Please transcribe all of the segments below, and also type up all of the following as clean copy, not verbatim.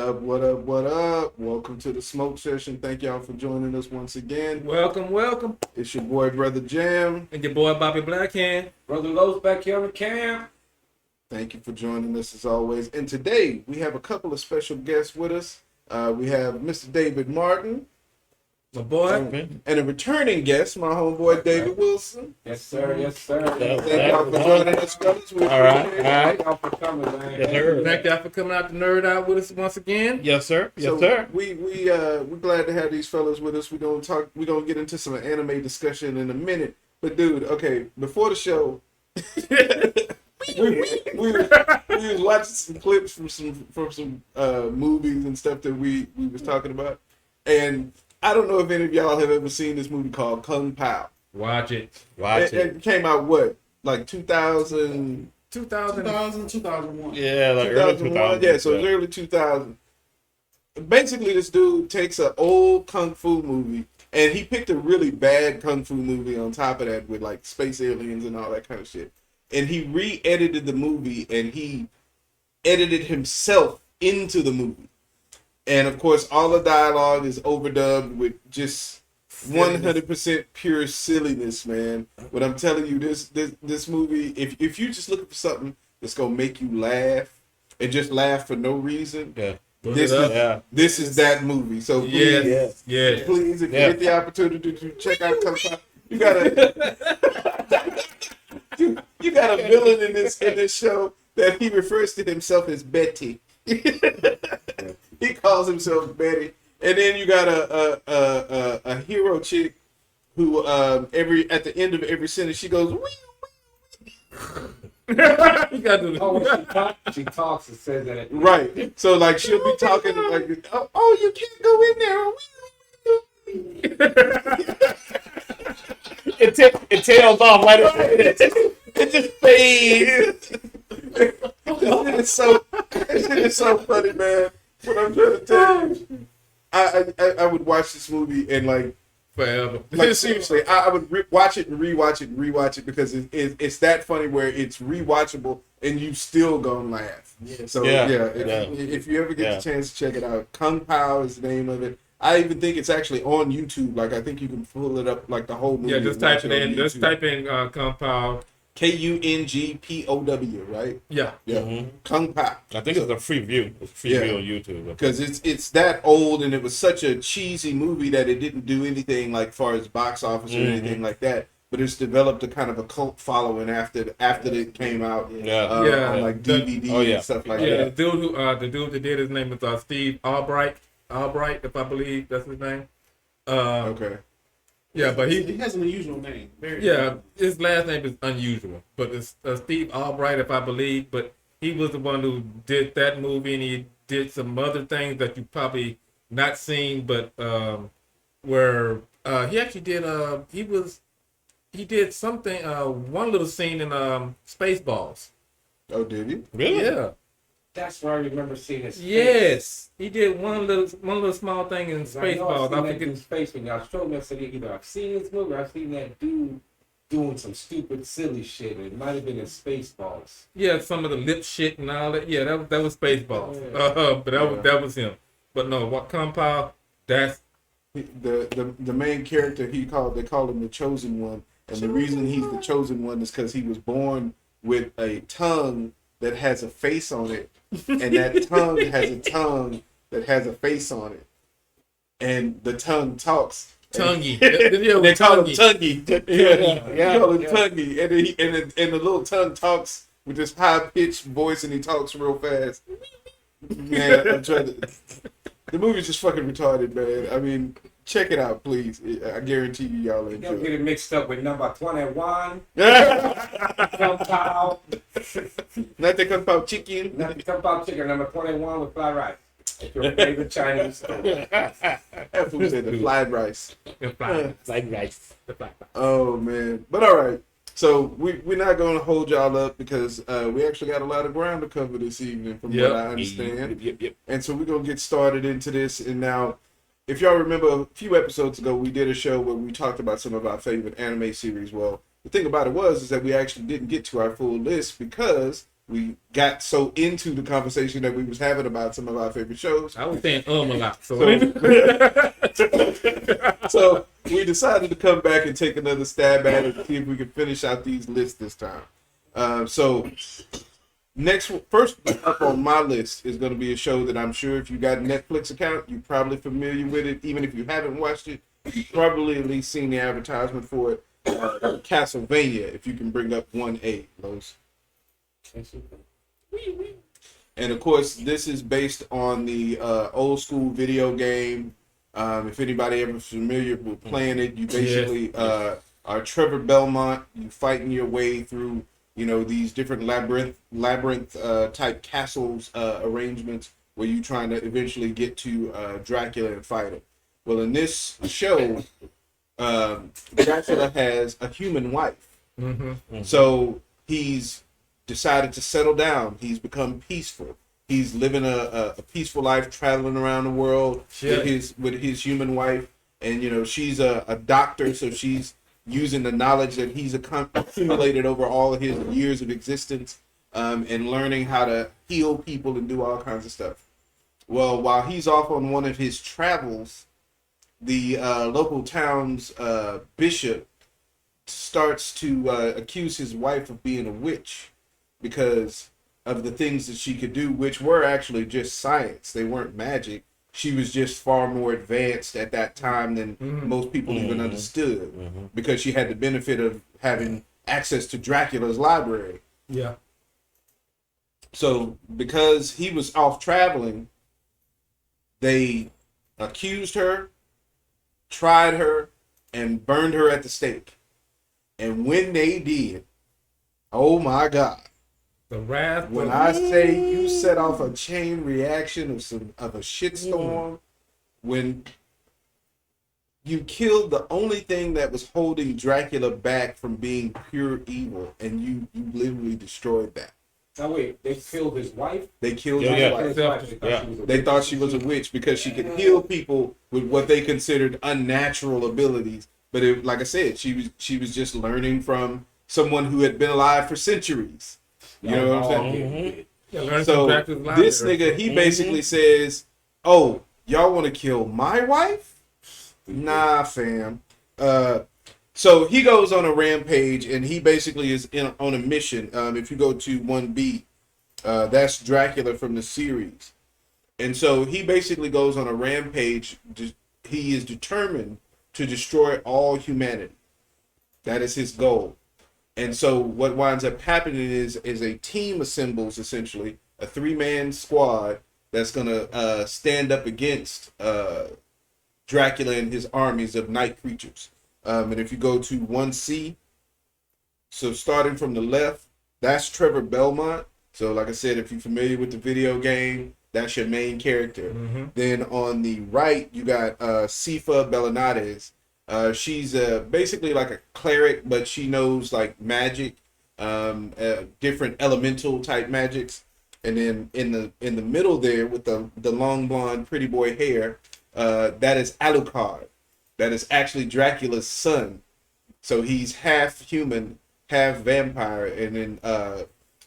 up? What up? What up? Welcome to the smoke session. Thank y'all for joining us once again. Welcome. It's your boy, Brother Jam. And your boy, Bobby Blackhand. Brother Lowe's back here on the cam. Thank you for joining us as always. And today, we have a couple of special guests with us. We have Mr. David Martin. My boy. And a returning guest, my homeboy, David Wilson. Yes, sir. Yes, sir. Thank y'all for joining us, brothers. We All right. appreciate it. Thank y'all for coming, man. Yes, sir. Thank y'all for coming out to nerd out with us once again. Yes, sir. Yes, So sir. we're glad to have these fellas with us. We're gonna get into some anime discussion in a minute. But dude, okay, before the show, we was watching some clips from some movies and stuff that we was talking about, and I don't know if any of y'all have ever seen this movie called Kung Pao. Watch it. It came out what, like 2000? 2001. Yeah, like early 2001? 2000s. Yeah, so it's early 2000. Basically, this dude takes an old kung fu movie, and he picked a really bad kung fu movie on top of that with like space aliens and all that kind of shit. And he re-edited the movie, and he edited himself into the movie. And of course, all the dialogue is overdubbed with just 100% pure silliness, man. But I'm telling you, this movie, if you just looking for something that's gonna make you laugh and just laugh for no reason, this is that movie. So please, please, if you get the opportunity to check out Kung Pao, you got a villain in this show that he refers to himself as Betty. He calls himself Betty. And then you got a hero chick who at the end of every sentence she goes, wee, You gotta do Oh, she talks and says that. right. So like she'll be talking like, oh, you can't go in there. It tails off right away. It just fades. This shit is so funny, man. What I'm trying to tell you, I would watch this movie and like forever. like seriously, I would watch it and rewatch it and rewatch it because it's that funny where it's rewatchable and you still gonna laugh. So if you ever get the chance to check it out, Kung Pao is the name of it. I even think it's actually on YouTube. Like I think you can pull it up like the whole movie. Yeah, just type it in. Just type in Kung Pao. KUNGPOW, right? Yeah. Mm-hmm. Kung Pao. I think it's a free view. It's a free view on YouTube. Because it's that old and it was such a cheesy movie that it didn't do anything like far as box office or anything like that. But it's developed a kind of a cult following after it came out. On like DVD and stuff like that. Yeah, the dude that did his name is Steve Albright. Albright, if I believe that's his name. Okay. Yeah, but he has an unusual name. His last name is unusual, but it's Steve Albright, if I believe. But he was the one who did that movie, and he did some other things that you probably not seen, but where he actually did he did something one little scene in Spaceballs. Oh, did he? Really? Yeah. That's where I remember seeing his face. Yes, he did one little small thing in Spaceballs. I forget his face when y'all showed me. I said either I've seen this movie, or I've seen that dude doing some stupid, silly shit. It might have been in Spaceballs. Yeah, some of the lip shit and all that. Yeah, that was Spaceballs. Oh, yeah. But that was him. But no, what Kung Pao? That's the main character. They call him the Chosen One, and the reason he's the Chosen One is because he was born with a tongue that has a face on it, and that tongue has a tongue that has a face on it, and the tongue talks. Tonguey. They call him Tonguey. Yeah. Call him Tonguey, and the little tongue talks with this high pitched voice, and he talks real fast. Man, I'm trying to. The movie's just fucking retarded, man. I mean, check it out, please. I guarantee y'all enjoy. Don't get it mixed up with number 21. Not Kung Pao. the Kung Pao chicken. Not the Kung Pao chicken, number 21 with fried rice. If your favorite Chinese food. That food said the fried rice. Like rice. Oh man, but all right. So we're not going to hold y'all up because we actually got a lot of ground to cover this evening, from what I understand. Yep. And so we're gonna get started into this. And now, if y'all remember a few episodes ago, we did a show where we talked about some of our favorite anime series. Well, the thing about it is that we actually didn't get to our full list because we got so into the conversation that we was having about some of our favorite shows. I was saying a lot. So, So we decided to come back and take another stab at it and see if we could finish out these lists this time. So first up on my list is going to be a show that I'm sure if you got a Netflix account, you're probably familiar with it. Even if you haven't watched it, you've probably at least seen the advertisement for it. Castlevania, if you can bring up 1A, Los. And of course, this is based on the old school video game. If anybody ever familiar with playing it, you basically are Trevor Belmont. You fighting your way through, these different labyrinth type castles arrangements where you trying to eventually get to Dracula and fight him. Well, in this show, Dracula has a human wife. So he's decided to settle down. He's become peaceful. He's living a peaceful life, traveling around the world with his human wife. And, she's a doctor, so she's using the knowledge that he's accumulated over all of his years of existence and learning how to heal people and do all kinds of stuff. Well, while he's off on one of his travels, the local town's bishop starts to accuse his wife of being a witch because of the things that she could do, which were actually just science. They weren't magic. She was just far more advanced at that time than most people even understood because she had the benefit of having access to Dracula's library. Yeah. So because he was off traveling, they accused her, tried her, and burned her at the stake. And when they did, oh my God. The wrath. When I say you set off a chain reaction of a shitstorm, when you killed the only thing that was holding Dracula back from being pure evil, and you literally destroyed that. Now wait, they killed his wife? They killed his wife. They thought she was a witch because she could heal people with what they considered unnatural abilities. But like I said, she was just learning from someone who had been alive for centuries. You know what I'm saying? So this nigga, he basically says, "Oh, y'all want to kill my wife? Nah, fam." So he goes on a rampage, and he basically is on a mission. If you go to 1B, that's Dracula from the series. And so he basically goes on a rampage. He is determined to destroy all humanity. That is his goal. And so what winds up happening is a team assembles, essentially, a 3-man squad that's going to stand up against Dracula and his armies of night creatures. And if you go to 1C, so starting from the left, that's Trevor Belmont. So like I said, if you're familiar with the video game, that's your main character. Then on the right, you got Sifa Belenades. She's basically like a cleric, but she knows like magic, different elemental type magics. And then in the middle there with the long blonde pretty boy hair, that is Alucard. That is actually Dracula's son. So he's half human, half vampire, and in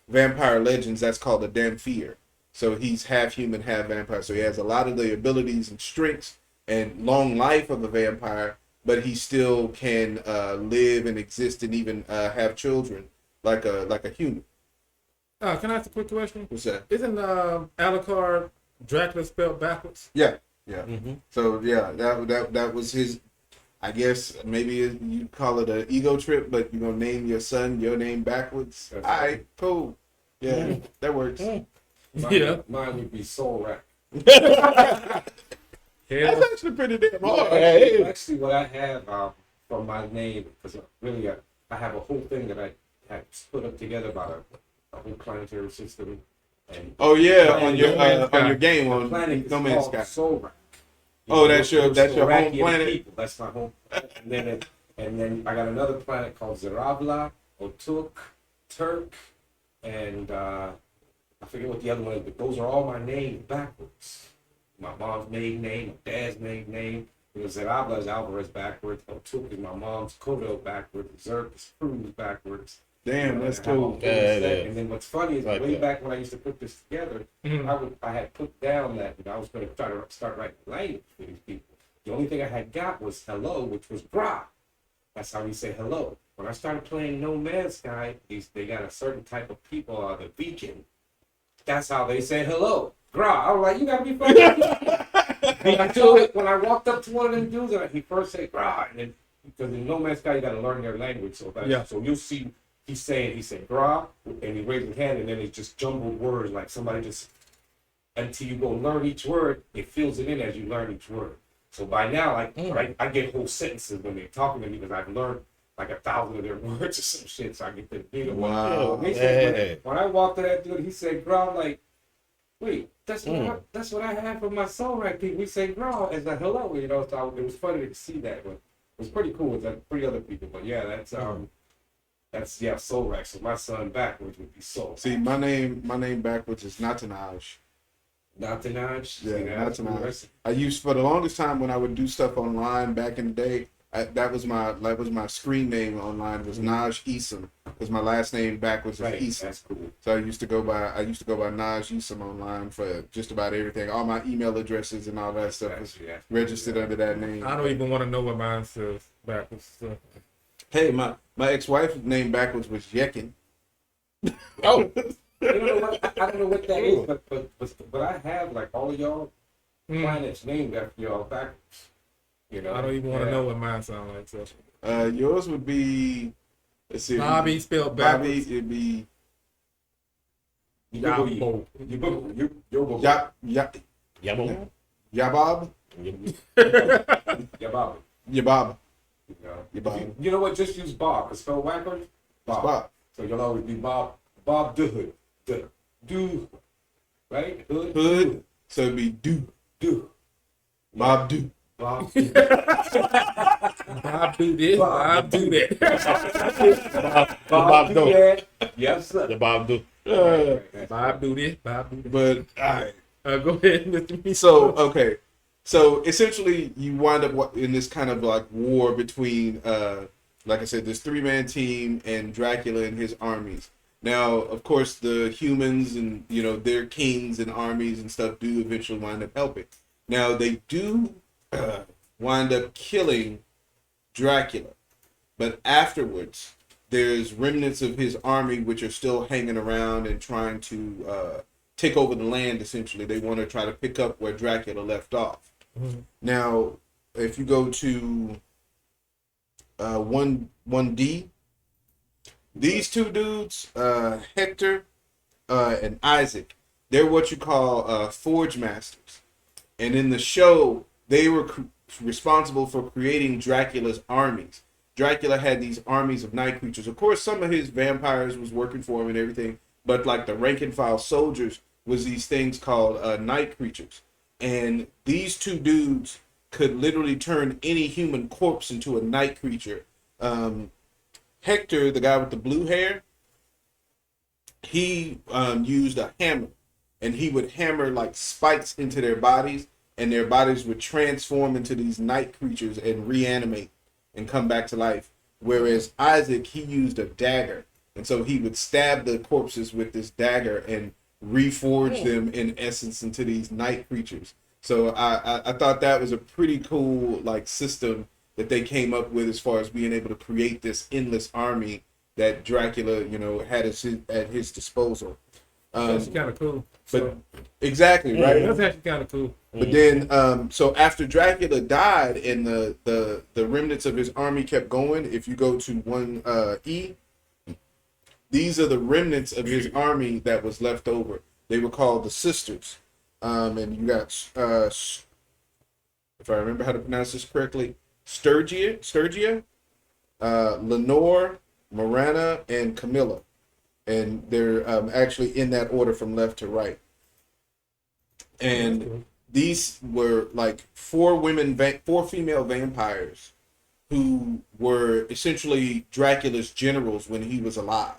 Vampire Legends, that's called a Damphir. So he's half human, half vampire. So he has a lot of the abilities and strengths and long life of a vampire, but he still can live and exist and even have children like a human. Can I ask a quick question? What's that? Isn't Alucard Dracula spelled backwards? Yeah. So yeah, that was his. I guess maybe you call it an ego trip, but you're gonna name your son your name backwards. All right, cool. Yeah, that works. Mine would be Soul Rack. That's actually pretty damn hard. Actually, what I have from my name, because really I have a whole thing that I have put up together about a whole planetary system. And on your game on planet No Man's Sky. Soul Rack. That's your home planet. People. That's my home. And then I got another planet called Zarabla, Otuk, Turk, and I forget what the other one is, but those are all my names backwards. My mom's maiden name, my dad's maiden name. Zarabla is Alvarez backwards. Otuk is my mom's Kodo backwards. Zerk is Cruz backwards. Damn, that's And I have all cool. the Yeah, set. yeah. And then what's funny is Like way that. back when I used to put this together, I had put down that I was going to try to start writing language for these people. The only thing I had got was hello, which was gra. That's how we say hello. When I started playing No Man's Sky, they got a certain type of people, the vegan. That's how they say hello. Gra. I was like, you gotta be funny. When I walked up to one of them dudes, he first said gra, and then because in No Man's Sky you gotta learn their language. So you'll see he said gra, and he raised his hand, and then it's just jumbled words like somebody just until you go learn each word, it fills it in as you learn each word. So by now, I get whole sentences when they're talking to me because I've learned like 1,000 of their words or some shit. So I get the bigger one. Wow. They said, when I walked to that dude, he said, "Growl," like, wait, that's what I had for my songwriting people. We say "growl" as a hello, you know. So it was funny to see that, but it was pretty cool with like 3 other people. But yeah, that's Soul Rack. So my son backwards would be Soul. See, my name backwards is Natanaj. Natanaj. Yeah, Natanaj. I used for the longest time when I would do stuff online back in the day. That was my screen name online was Naj Eason because my last name backwards is Eason. That's cool. So I used to go by Naj Eason online for just about everything. All my email addresses and all that stuff was registered under that name. I don't even want to know what mine says backwards. So. Hey, my ex-wife's name backwards was Yekin. Oh, You know what? I don't know what that is, but I have like all of y'all planets named after y'all backwards. You know, I don't even want to know what mine sound like. So. Yours would be, let's see. Bobby spelled Bobby, backwards. it'd be Yabo. Yabo. Yabob. Yabob. Yabob. Yabob. You know what? Just use Bob. It's spelled backwards. Bob. So you'll always be Bob. Bob Hood. Do. Right? Hood. So it'd be Do. Bob Do. Bob. Bob do this. Bob do that. Bob do. that. Yes, sir. The Bob do. Bob do this. Bob do that. But all right. Go ahead, Mr. Me. So okay. So essentially, you wind up in this kind of like war between, like I said, this 3-man team and Dracula and his armies. Now, of course, the humans and their kings and armies and stuff do eventually wind up helping. Now they do wind up killing Dracula, but afterwards there's remnants of his army which are still hanging around and trying to take over the land. Essentially, they want to try to pick up where Dracula left off. Mm-hmm. Now, if you go to 1D, these two dudes, Hector and Isaac, they're what you call Forge Masters. And in the show, they were responsible for creating Dracula's armies. Dracula had these armies of night creatures. Of course, some of his vampires was working for him and everything, but like the rank and file soldiers was these things called night creatures. And these two dudes could literally turn any human corpse into a night creature. Hector, the guy with the blue hair, he used a hammer, and he would hammer like spikes into their bodies, and their bodies would transform into these night creatures and reanimate and come back to life. Whereas Isaac, he used a dagger, and so he would stab the corpses with this dagger and reforge them in essence into these night creatures. So I thought that was a pretty cool like system that they came up with as far as being able to create this endless army that Dracula, had at his disposal. That's kind of cool. But exactly, right? That's actually kind of cool. But then, so after Dracula died and the remnants of his army kept going, if you go to 1E, these are the remnants of his army that was left over. They were called the Sisters. And you got, if I remember how to pronounce this correctly, Sturgia, Lenore, Morana, and Camilla. And they're actually in that order from left to right. And these were like 4 female vampires who were essentially Dracula's generals when he was alive.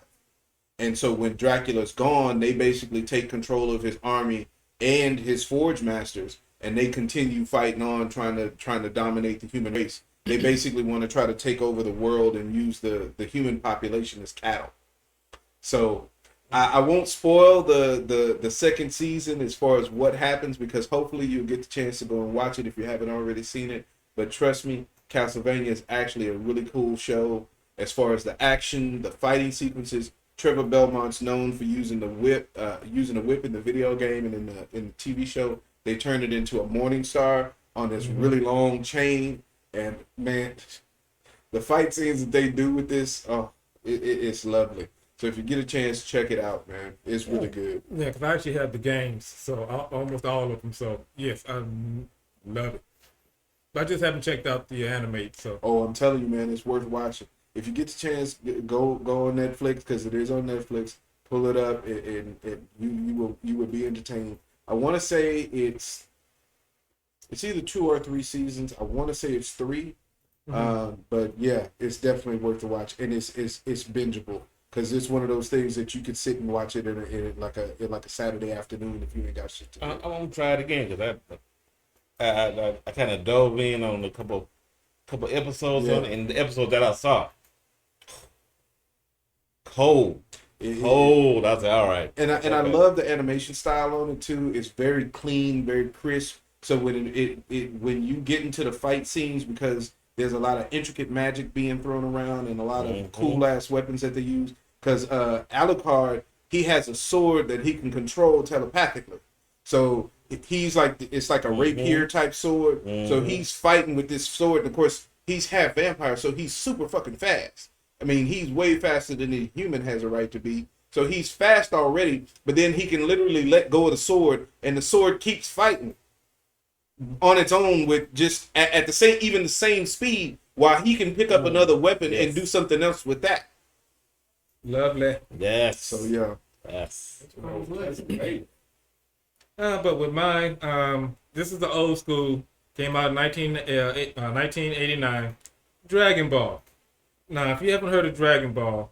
And so when Dracula's gone, they basically take control of his army and his Forge Masters, and they continue fighting on, trying to dominate the human race. They basically want to try to take over the world and use the human population as cattle. So I won't spoil the second season as far as what happens, because hopefully you'll get the chance to go and watch it if you haven't already seen it. But trust me, Castlevania is actually a really cool show as far as the action, the fighting sequences. Trevor Belmont's known for using the whip in the video game and in the TV show. They turned it into a Morning Star on this really long chain, and man, the fight scenes that they do with this, it's lovely. So if you get a chance, check it out, man. It's really good. Yeah, because I actually have the games, so almost all of them. So yes, I love it. But I just haven't checked out the anime. So I'm telling you, man, it's worth watching. If you get the chance, go on Netflix, because it is on Netflix. Pull it up, and you will be entertained. I want to say it's either 2 or 3 seasons. I want to say it's 3, but yeah, it's definitely worth the watch, and it's bingeable, because it's one of those things that you could sit and watch it in like a Saturday afternoon if you ain't got shit to do. I'm gonna try it again, because I kind of dove in on a couple episodes on it, and the episode that I saw, cold. I said, all right. And I love the animation style on it too. It's very clean, very crisp. So when when you get into the fight scenes, because there's a lot of intricate magic being thrown around and a lot of cool ass weapons that they use. Because Alucard, he has a sword that he can control telepathically. So he's it's like a rapier type sword. So he's fighting with this sword, and of course he's half vampire, so he's super fucking fast. I mean, he's way faster than a human has a right to be. So he's fast already, but then he can literally let go of the sword, and the sword keeps fighting on its own with just at the same speed, while he can pick up another weapon and do something else with that. lovely. Yes. So yeah. Yes. But with mine, this is the old school. Came out in 1989. Dragon Ball. Now, if you haven't heard of Dragon Ball,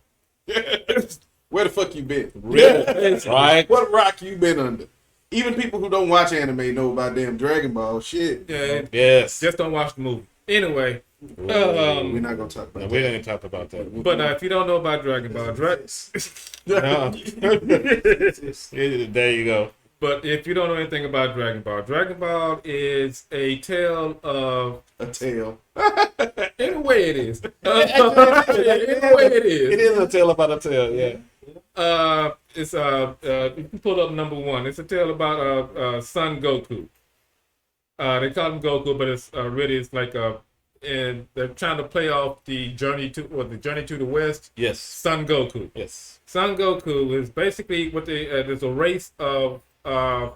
Where the fuck you been? Really? Right. What rock you been under? Even people who don't watch anime know about damn Dragon Ball. Shit. yeah, Yes. just don't watch the movie. Anyway, We're not gonna talk about that. We didn't talk about that. but if you don't know about Dragon Ball, No. There you go. but if you don't know anything about Dragon Ball is a tale of. A tail. In a way, it is. In a way, it is. It is a tale about a tale, yeah. It's if you pull up number 1, it's a tale about Son Goku. They call him Goku, but it's really it's like and they're trying to play off the Journey to the West. Yes. Son Goku. Yes. Son Goku is basically what there's a race of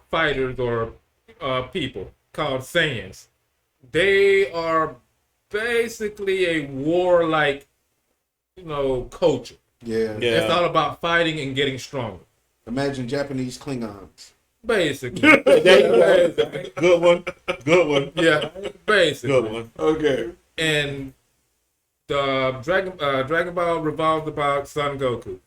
fighters or people called Saiyans. They are basically a warlike, culture. Yeah. It's all about fighting and getting stronger. Imagine Japanese Klingons. Basically. Good one. Good one. Yeah, basically. Good one. Okay. And the Dragon Ball revolves about Son Goku.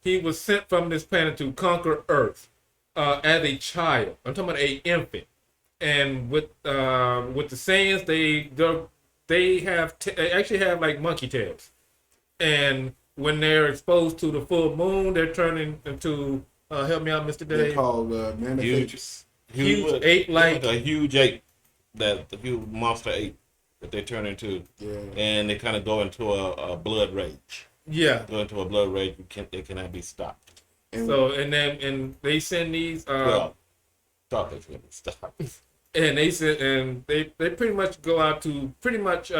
He was sent from this planet to conquer Earth as a child. I'm talking about an infant. And with the Saiyans, they actually have like monkey tails. And when they're exposed to the full moon, they're turning into help me out, Mr. Dave. They're called manifestations. Huge ape-like. A huge ape, the huge monster ape that they turn into. Yeah. And they kind of go into a blood rage. Yeah. Go into a blood rage. It cannot be stopped. And they send these. Stop it. Stop. And they said, and they pretty much go out to pretty much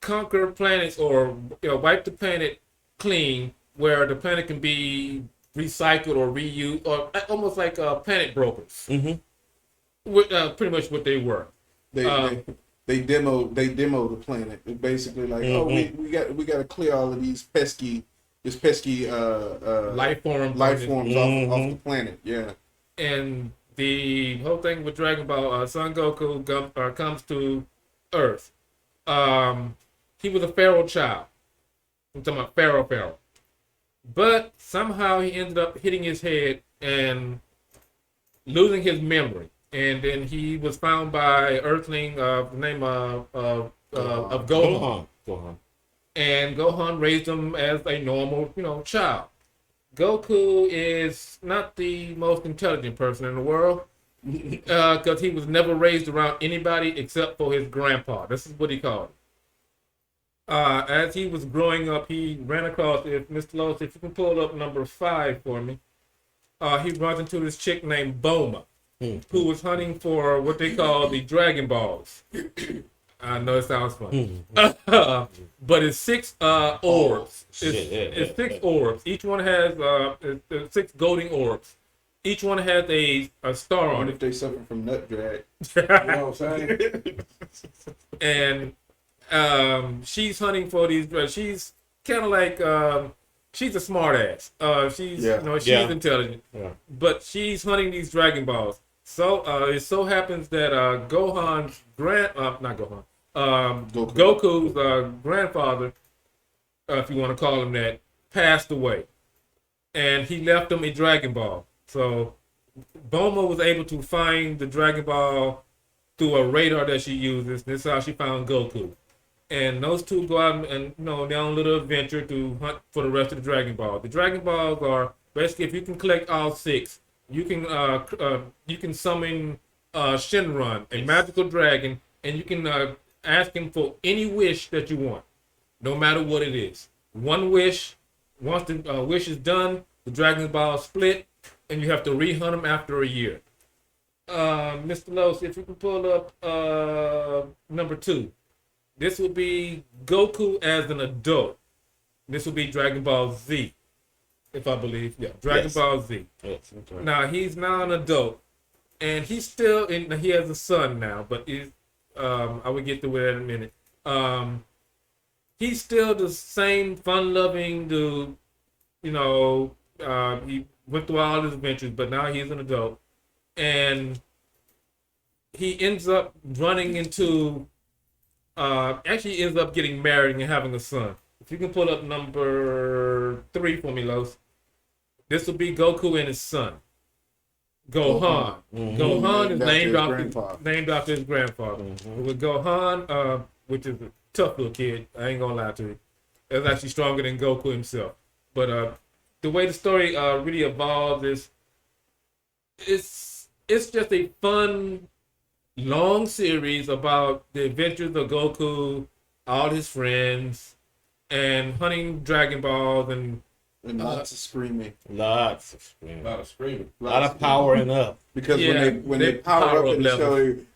conquer planets or wipe the planet clean, where the planet can be recycled or reused, or almost like planet brokers. With, pretty much what they were. They demo the planet. It's basically like, we got to clear all of these pesky life forms off the planet. Yeah. And the whole thing with Dragon Ball, Son Goku comes to Earth. He was a pharaoh child. I'm talking about Pharaoh. But somehow he ended up hitting his head and losing his memory. And then he was found by Earthling of the name of Gohan. Gohan. and Gohan raised him as a normal, child. Goku is not the most intelligent person in the world because he was never raised around anybody except for his grandpa. This is what he called it. As he was growing up, he ran across, if Mr. Lowe's, if you can pull up number 5 for me, he runs into this chick named Boma, who was hunting for what they call the Dragon Balls. I know it sounds funny. But it's 6 orbs. It's 6 orbs. Each one has 6 golden orbs. Each one has a star on If it. they suffer from nut drag. You know what I'm saying? And she's hunting for these. She's kind of like she's a smart ass. She's she's intelligent, but she's hunting these Dragon Balls. So it so happens that Gohan's Goku's grandfather, if you want to call him that, passed away, and he left him a Dragon Ball. So Bulma was able to find the Dragon Ball through a radar that she uses. This is how she found Goku. And those two go out and they're on a little adventure to hunt for the rest of the Dragon Ball. The Dragon Balls are basically, if you can collect all 6, you can summon Shenron, a magical dragon, and you can ask him for any wish that you want, no matter what it is. One wish. Once the wish is done, the Dragon Ball split, and you have to rehunt them after a year. Mr. Los, if you can pull up number 2. This will be Goku as an adult. This will be Dragon Ball Z, if I believe. Yeah, Dragon Ball Z. Yes, okay. Now, he's now an adult, and he's still he has a son now, but I will get to that in a minute. He's still the same fun-loving dude. He went through all his adventures, but now he's an adult. And he ends up running into... actually ends up getting married and having a son. If you can pull up number 3 for me, Los. This will be Goku and his son, Gohan. Gohan is named after his grandfather. With Gohan, which is a tough little kid, I ain't gonna lie to you, is actually stronger than Goku himself. But the way the story really evolves is, it's just a fun, long series about the adventures of Goku, all his friends, and hunting Dragon Balls and lots of screaming. Lots of screaming. A lot of screaming. A lot of powering up. Because when they power up in the show, you,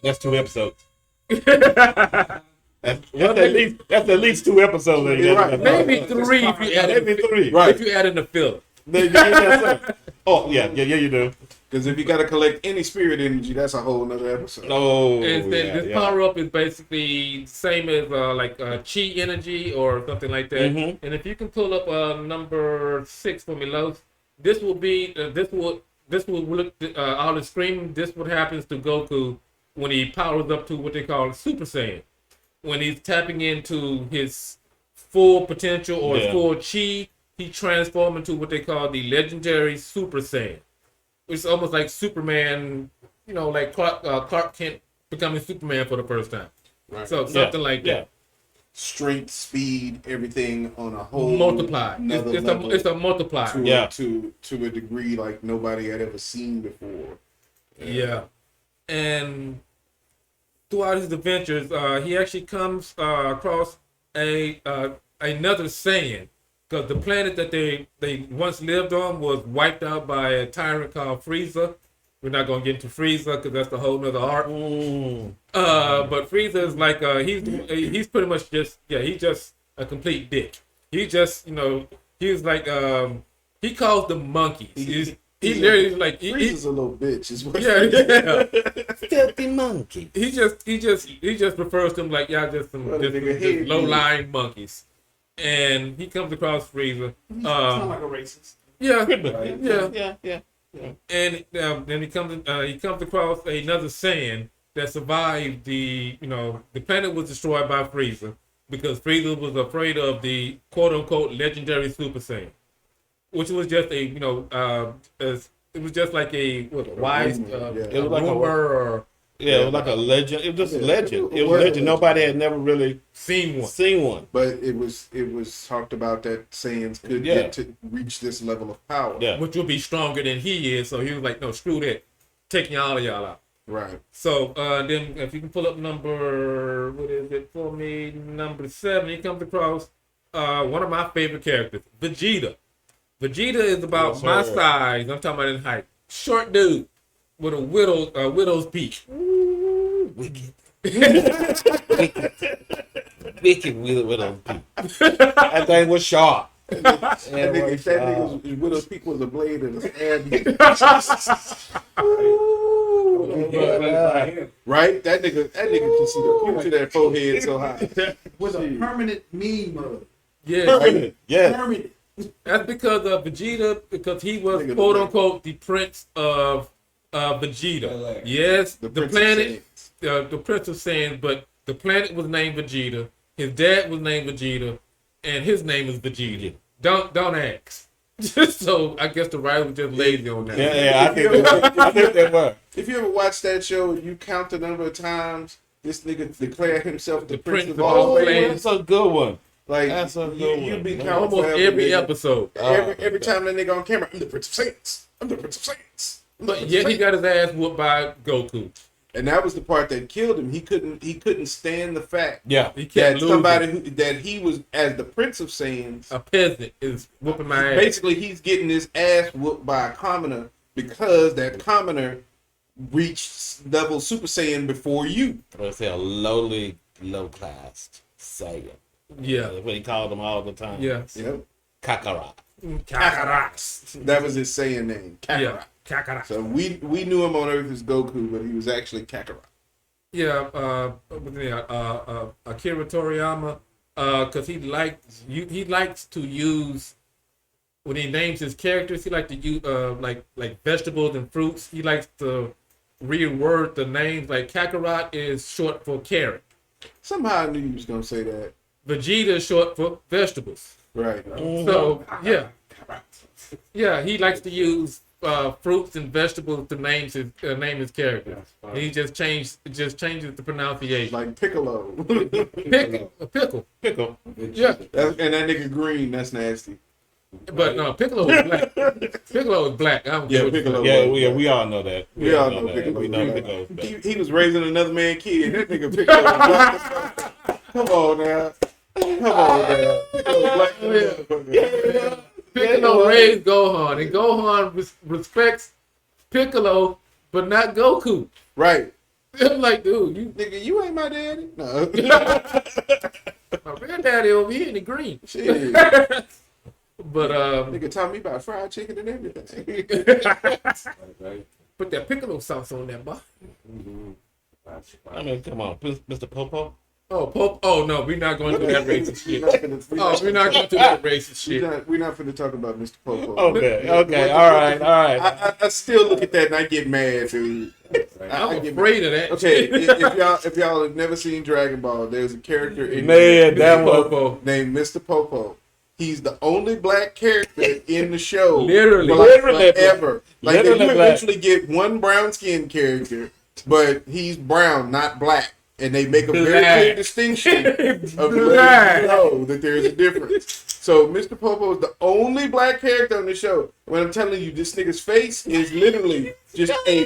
That's 2 episodes. That's at least 2 episodes. You're right. maybe 3 if you add Maybe 3. Right. if you add in the filler. Oh yeah, you do. Because if you got to collect any spirit energy, that's a whole nother episode. Oh, And then this power up is basically same as like chi energy or something like that. Mm-hmm. And if you can pull up number 6 for me, Los, this will be this will look all the screaming. This what happens to Goku when he powers up to what they call Super Saiyan. When he's tapping into his full potential or his full chi, he transforms into what they call the legendary Super Saiyan. It's almost like Superman, like Clark Kent becoming Superman for the first time. Right. So something like that. Strength, speed, everything on a whole Multiply. It's a multiplier. To a degree like nobody had ever seen before. Yeah. And throughout his adventures, he actually comes across another Saiyan. Because the planet that they once lived on was wiped out by a tyrant called Frieza. We're not going to get into Frieza because that's the whole nother arc. But Frieza is like, he's pretty much he's just a complete dick. He just, he's like, he calls them monkeys. He literally is like... Frieza's a little bitch. Is what Filthy monkey. He just refers to them like, y'all just some just low-lying monkeys. And he comes across Frieza. Sound like a racist. Yeah. Yeah. And then he comes across another Saiyan that survived the planet was destroyed by Frieza because Frieza was afraid of the quote unquote legendary Super Saiyan, which was just it was just like a wise It was like rumor or Yeah, it was like a legend. It was just a legend. It was a Well, legend. Nobody had never really Seen one. seen one. But it was talked about that Saiyans could Yeah. get to reach this level of power. Yeah. Which will be stronger than he is. So he was like, no, screw that. Taking all of y'all out. Right. So then if you can pull up number, what is it for me? Number 7, he comes across one of my favorite characters, Vegeta. Vegeta is about Yes, my sir. size. I'm talking about in height. Short dude with a widow's peak. Wicked. Wicked with those people. That thing was sharp. That nigga's widow's peak was a blade and a stab. Right? That nigga can see the future of that forehead so high. With a permanent meme. Yeah, Permanent. Yeah. Permanent. that's because of Vegeta, because he was Nigga, quote unquote the prince of Vegeta. LA. Yes, the Prince of planet, Saiyans. the prince of Saiyan, but the planet was named Vegeta. His dad was named Vegeta, and his name is Vegeta. Don't ask. So I guess the writer was just lazy on that. Yeah, I think they were. If you ever watch that show and you count the number of times this nigga declared himself the prince of all Saiyans. Saiyans, That's a good one. like That's a good you'd one. be Man. counting Almost forever, every nigga. episode. Every time that nigga on camera, I'm the prince of Saiyans. I'm the prince of Saiyans. I'm the But Prince yet of he Saiyans. got his ass whooped by Goku. And that was the part that killed him. He couldn't stand the fact Yeah. He kept that losing. somebody that he was as the prince of Saiyans. A peasant is whooping my ass. Basically, he's getting his ass whooped by a commoner because that commoner reached level Super Saiyan before you. Let's say a lowly, low-class Saiyan. Yeah. That's what he called them all the time. Yes. Yep. Kakarot. Kakarot. That was his Saiyan name, Kakarot. Yeah. Kakarot. So we knew him on Earth as Goku, but he was actually Kakarot. Yeah. Akira Toriyama, because he likes to use, when he names his characters, he likes to use like vegetables and fruits. He likes to reword the names. Like Kakarot is short for carrot. Somehow I knew you was gonna say that. Vegeta is short for vegetables. Right. So yeah, he likes to use fruits and vegetables to name his character. He just changes the pronunciation. Like Piccolo. Pickle. Pickle. Yeah, And that nigga green, that's nasty. but no, Piccolo is black. Piccolo is black. I don't care Yeah, what you Piccolo. say. Yeah, we all know that. We all know that. Piccolo. We know Piccolo. He was raising another man kid. That nigga Piccolo. Come on now. Come on now. Piccolo black motherfucker. Piccolo raised Gohan, and Gohan respects Piccolo, but not Goku. Right. I'm like, dude, you Nigga, you ain't my daddy. No. my real daddy over here in the green. Shit. But Nigga taught me about fried chicken and everything. Right? put that Piccolo sauce on that boy. That's I mean, come on, Mr. Popo. Oh, Pope. Oh no, we're not going to do that racist shit. We're Oh, we're not going to do that racist shit. not finna talk about Mr. Popo. Okay, all right. I still look at that and I get mad, dude. I I'm get afraid of that. Okay, shit. if y'all have never seen Dragon Ball, there's a character in Man, that was Popo. named Mr. Popo. He's the only black character in the show. Literally. for like Literally forever. Like Literally you black. eventually get one brown skinned character, but he's brown, not black. And they make a very Black. clear distinction of the way Black. you know that there's a difference. So Mr. Popo is the only black character on the show. When I'm telling you, this nigga's face is literally just a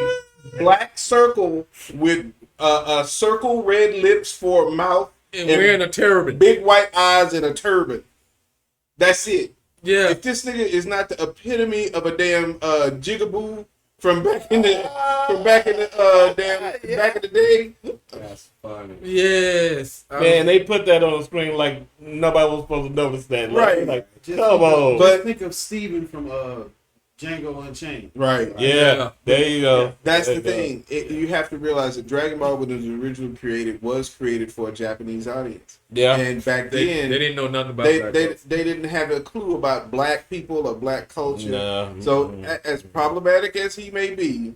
black circle with circle red lips for a mouth And wearing a turban. big white eyes and a turban. That's it. Yeah. If this nigga is not the epitome of a damn jigaboo from back in the back in the day, That's funny. Yes. man. They put that on the screen like nobody was supposed to notice that. Right. Like, Just come on. But- think of Steven from Django Unchained. right? Yeah, there you go. That's There the you go. thing. You have to realize that Dragon Ball, when it was originally created, was created for a Japanese audience. Yeah. And back They then, didn't know nothing about they that. didn't have a clue about black people or black culture. No. So, Mm-mm. as problematic as he may be,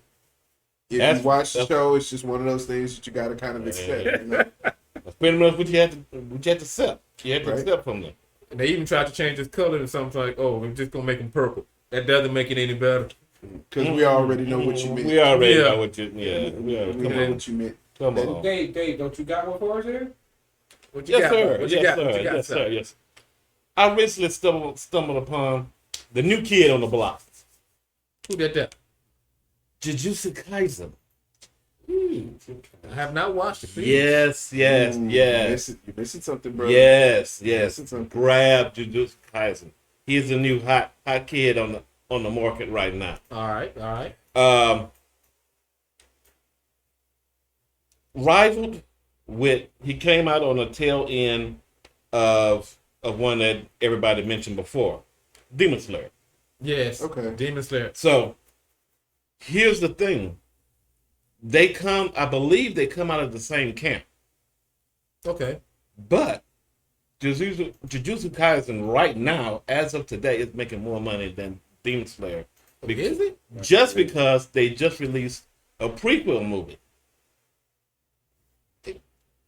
if That's- you watch the that's- show, it's just one of those things that you got to kind of accept. You know? That's pretty much what you had to accept. You had to Right. accept from them. And they even tried to change his color to something like, oh, we're just going to make him purple. That doesn't make it any better. because we already know what you meant. We already Yeah. know what you. Yeah, We come know on, what you meant. come Well, on. Dave, don't you got one for us here? What you Yes, got? sir. What you Yes, got? sir. What you got, Yes, sir? sir. Yes. I recently stumbled upon the new kid on the block, Who did that? Jujutsu Kaisen. I have not watched it. Please. Yes, yes, Ooh, yes, You're missing something, bro. yes, You're yes. missing something. Grab Jujutsu Kaisen. He's the new hot kid on the market right now. All right. Rivaled with, he came out on the tail end of one that everybody mentioned before, Demon Slayer. Yes. Okay. Demon Slayer. So here's the thing. I believe they come out of the same camp. Okay. But Jujutsu Kaisen right now, as of today, is making more money than Demon Slayer. Is it? Just because they just released a prequel movie.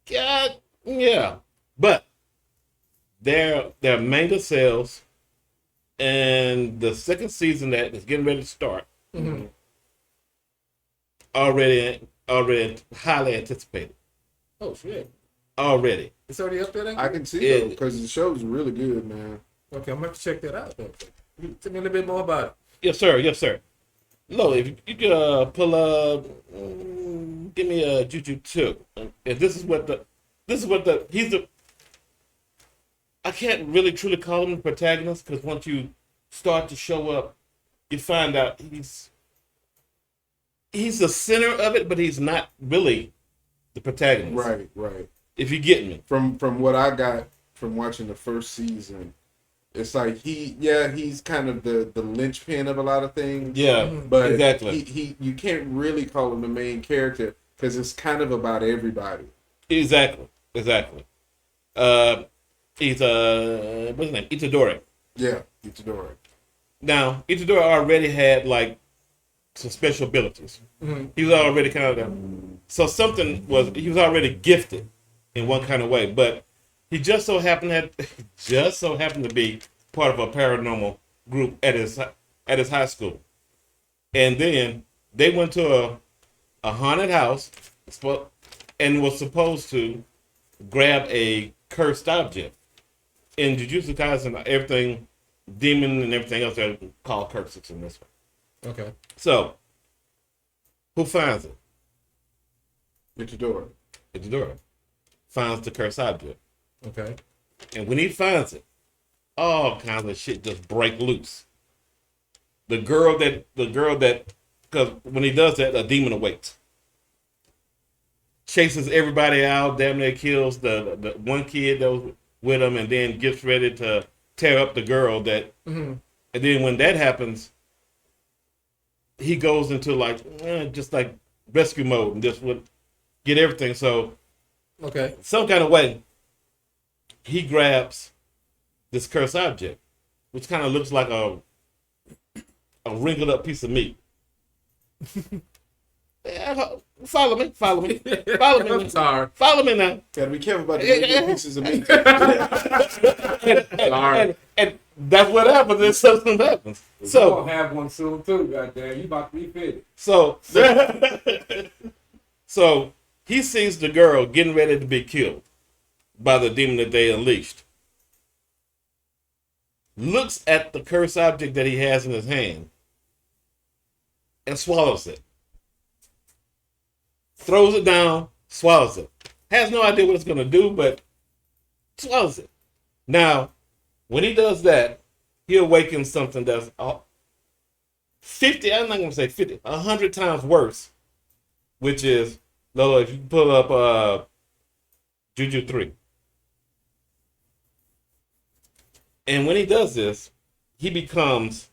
Yeah. But their manga sales and the second season that is getting ready to start Mm-hmm. already highly anticipated. Oh shit! Already. It's already up there. Then? I can see Yeah. though, because the show's really good, man. Okay, I'm gonna have to check that out. Though. Tell me a little bit more about it. Yes, sir. Yes, sir. Lo, if you could pull up, give me a Juju 2. And this is what he's the. I can't really truly call him the protagonist because once you start to show up, you find out he's the center of it, but he's not really the protagonist. Right. If you get me. From what I got from watching the first season, it's like he's kind of the linchpin of a lot of things. Yeah, But exactly. he you can't really call him the main character because it's kind of about everybody. Exactly. He's what's his name? Itadori. Yeah, Itadori. Now, Itadori already had like some special abilities. Mm-hmm. He was already kind of he was already gifted in one kind of way, but he just so happened to be part of a paranormal group at his high school. And then they went to a haunted house and was supposed to grab a cursed object. In Jujutsu Kaisen, everything, demon and everything else, are called curses in this one. Okay. So, who finds it? Itadori. Itadori finds the cursed object. Okay. And when he finds it, all kinds of shit just break loose. The girl that, because when he does that, a demon awakes. Chases everybody out, damn near kills the one kid that was with him, and then gets ready to tear up the girl that. Mm-hmm. And then when that happens, he goes into just like rescue mode and just would get everything. So Okay. some kind of way, he grabs this cursed object, which kind of looks like a wrinkled up piece of meat. Follow me. I'm sorry. Follow me now. Gotta be careful about the little pieces of meat. And that's what happens. And something happens. You So gonna have one soon too, goddamn. You about to be fitted. So he sees the girl getting ready to be killed by the demon that they unleashed. Looks at the cursed object that he has in his hand and swallows it. Throws it down, swallows it. Has no idea what it's going to do, but swallows it. Now, when he does that, he awakens something that's 50, I'm not going to say 50, 100 times worse, which is, Lolo, if you pull up Juju 3. And when he does this, he becomes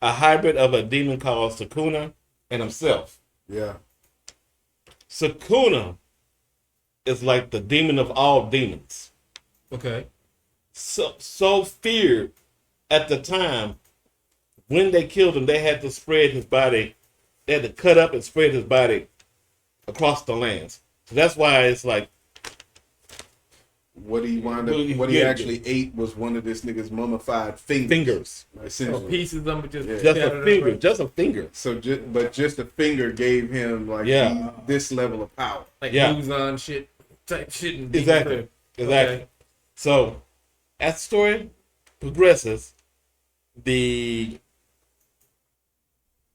a hybrid of a demon called Sukuna and himself. Yeah. Sukuna is like the demon of all demons. Okay. So feared at the time when they killed him, they had to spread his body. They had to cut up and spread his body across the lands. So that's why it's like what he wound Well, up, you what he get it. actually ate was one of this nigga's mummified fingers. Fingers. Essentially. Pieces of them just Yeah. Just a scattered finger. around. Just a finger. So, but just a finger gave him like Yeah. this level of power. Like Yeah. moves on shit type shit. And Exactly. Exactly. Okay. So, as the story progresses, the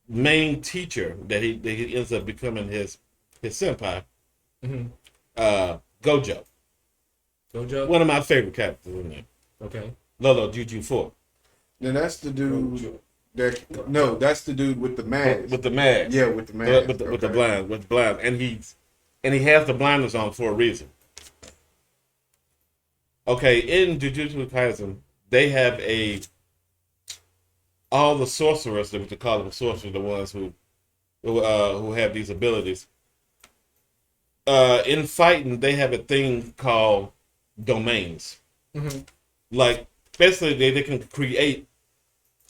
main teacher that he ends up becoming his senpai, Mhm. Gojo, Gojo. one of my favorite characters in there. Okay. Lolo Juju 4 Then that's the dude that's the dude with the mask. with the mask. Yeah, with the mask. with the Okay. blind, and he has the blinders on for a reason. Okay, in Jujutsu Kaisen, they have all the sorcerers, that we call them sorcerers, the ones who have these abilities. In fighting, they have a thing called domains. Mm-hmm. Like basically, they can create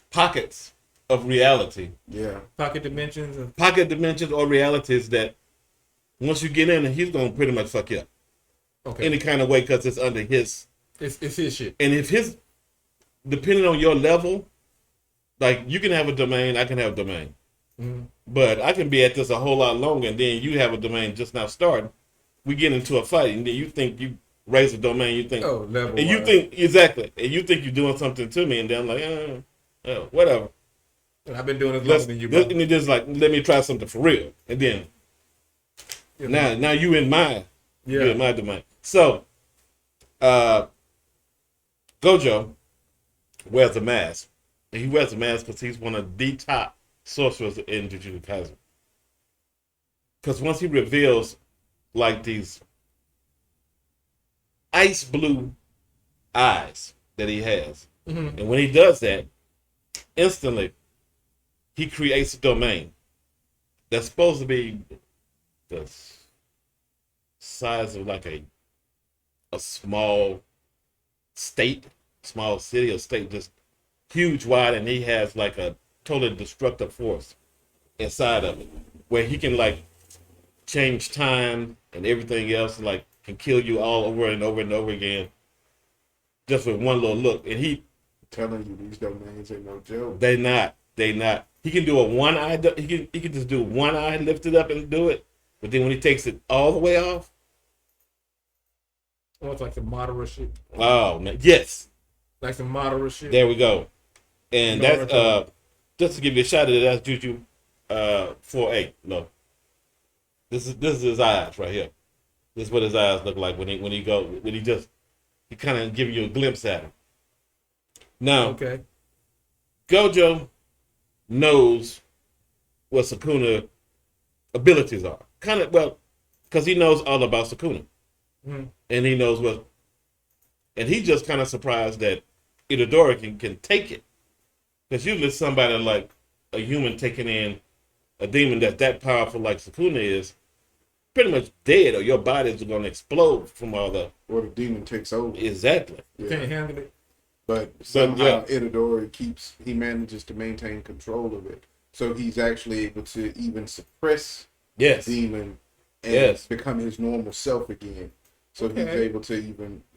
pockets of reality, Yeah. Pocket dimensions. pocket dimensions or realities that once you get in, he's gonna pretty much fuck you up Okay. any kind of way because it's under his. It's his shit. And if his, depending on your level, like you can have a domain, I can have a domain. Mhm. But I can be at this a whole lot longer, and then you have a domain just now starting. We get into a fight, and then you think you raise a domain, you think, Oh, level. and you think exactly, and you think you're doing something to me, and then I'm like, whatever. I've been doing this Let's, longer than you. and Bro. you just like, let me try something for real, and then now you in my, you in my domain. So, Gojo wears a mask, and he wears a mask because he's one of the top sorcerers in Jujutsu Kaisen. Because once he reveals like these ice blue eyes that he has, Mhm. and when he does that, instantly he creates a domain that's supposed to be the size of like a small state, small city or state, just huge wide, and he has like a totally destructive force inside of it, where he can like change time and everything else, like can kill you all over and over and over again, just with one little look. And he, Telling you these domains ain't no joke. they not. He can do a one eye. He can just do one eye, lift it up and do it. But then when he takes it all the way off, Oh, it's like some Madara shit. oh man, yes, Like some Madara shit. there we go. And Naruto. that's just to give you a shot at it. That's Juju 4A. No, this is his eyes right here. This is what his eyes look like when he kind of give you a glimpse at him. Now, Okay. Gojo knows what Sukuna abilities are. Kind of, well, because he knows all about Sukuna. Mhm. And he knows what, and he's just kind of surprised that Itadori can take it. Because usually somebody like a human taking in a demon that's that powerful like Sukuna is, pretty much dead, or your body's going to explode from all the, Or the demon takes over. exactly. Yeah. Can't handle it. But somehow yeah. Itadori he manages to maintain control of it. So he's actually able to even suppress Yes. the demon and Yes. become his normal self again. So Okay.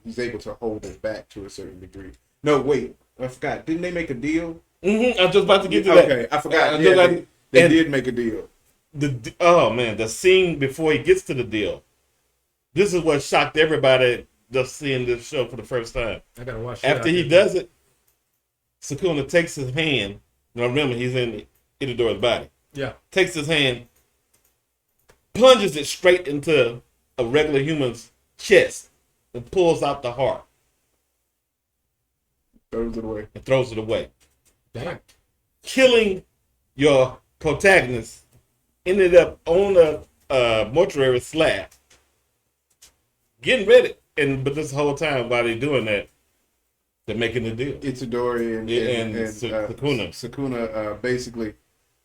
he's able to hold it back to a certain degree. No, wait, I forgot. Didn't they make a deal? Mm-hmm. I'm just about to get to that. Okay, I forgot. I'm Yeah, just about- they and- did make a deal. Oh man, the scene before he gets to the deal. This is what shocked everybody just seeing this show for the first time. I gotta watch it. After he does it, Sukuna takes his hand. Now remember, he's in Itadori's body. Yeah. Takes his hand, plunges it straight into a regular human's chest, and pulls out the heart Throws it away. and throws it away. Damn. Killing your protagonist. Ended up on a mortuary slab, getting ready. But this whole time while they're doing that, they're making the deal. Itadori and Sukuna. Sukuna basically,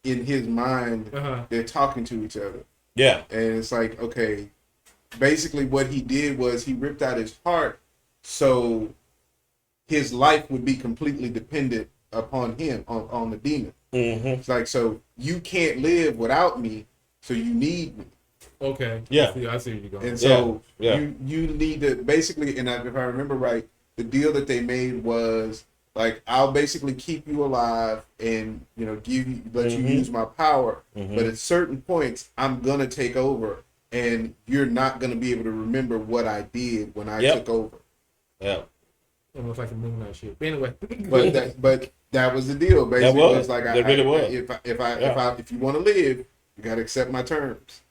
in his mind, Uh-huh. they're talking to each other. Yeah. And it's like, okay, basically what he did was he ripped out his heart so his life would be completely dependent upon him, on the demon. Mm-hmm. It's like, so you can't live without me, so you need me. Okay. Yeah. I see where you're going. And so Yeah. you need to basically, and if I remember right, the deal that they made was like, I'll basically keep you alive and let you use my power, but at certain points I'm gonna take over, and you're not gonna be able to remember what I did when I took over. Yeah. Almost like a Moon Knight shit. But anyway. But that was the deal. Basically, was. it was like That really was. if you want to live, you got to accept my terms.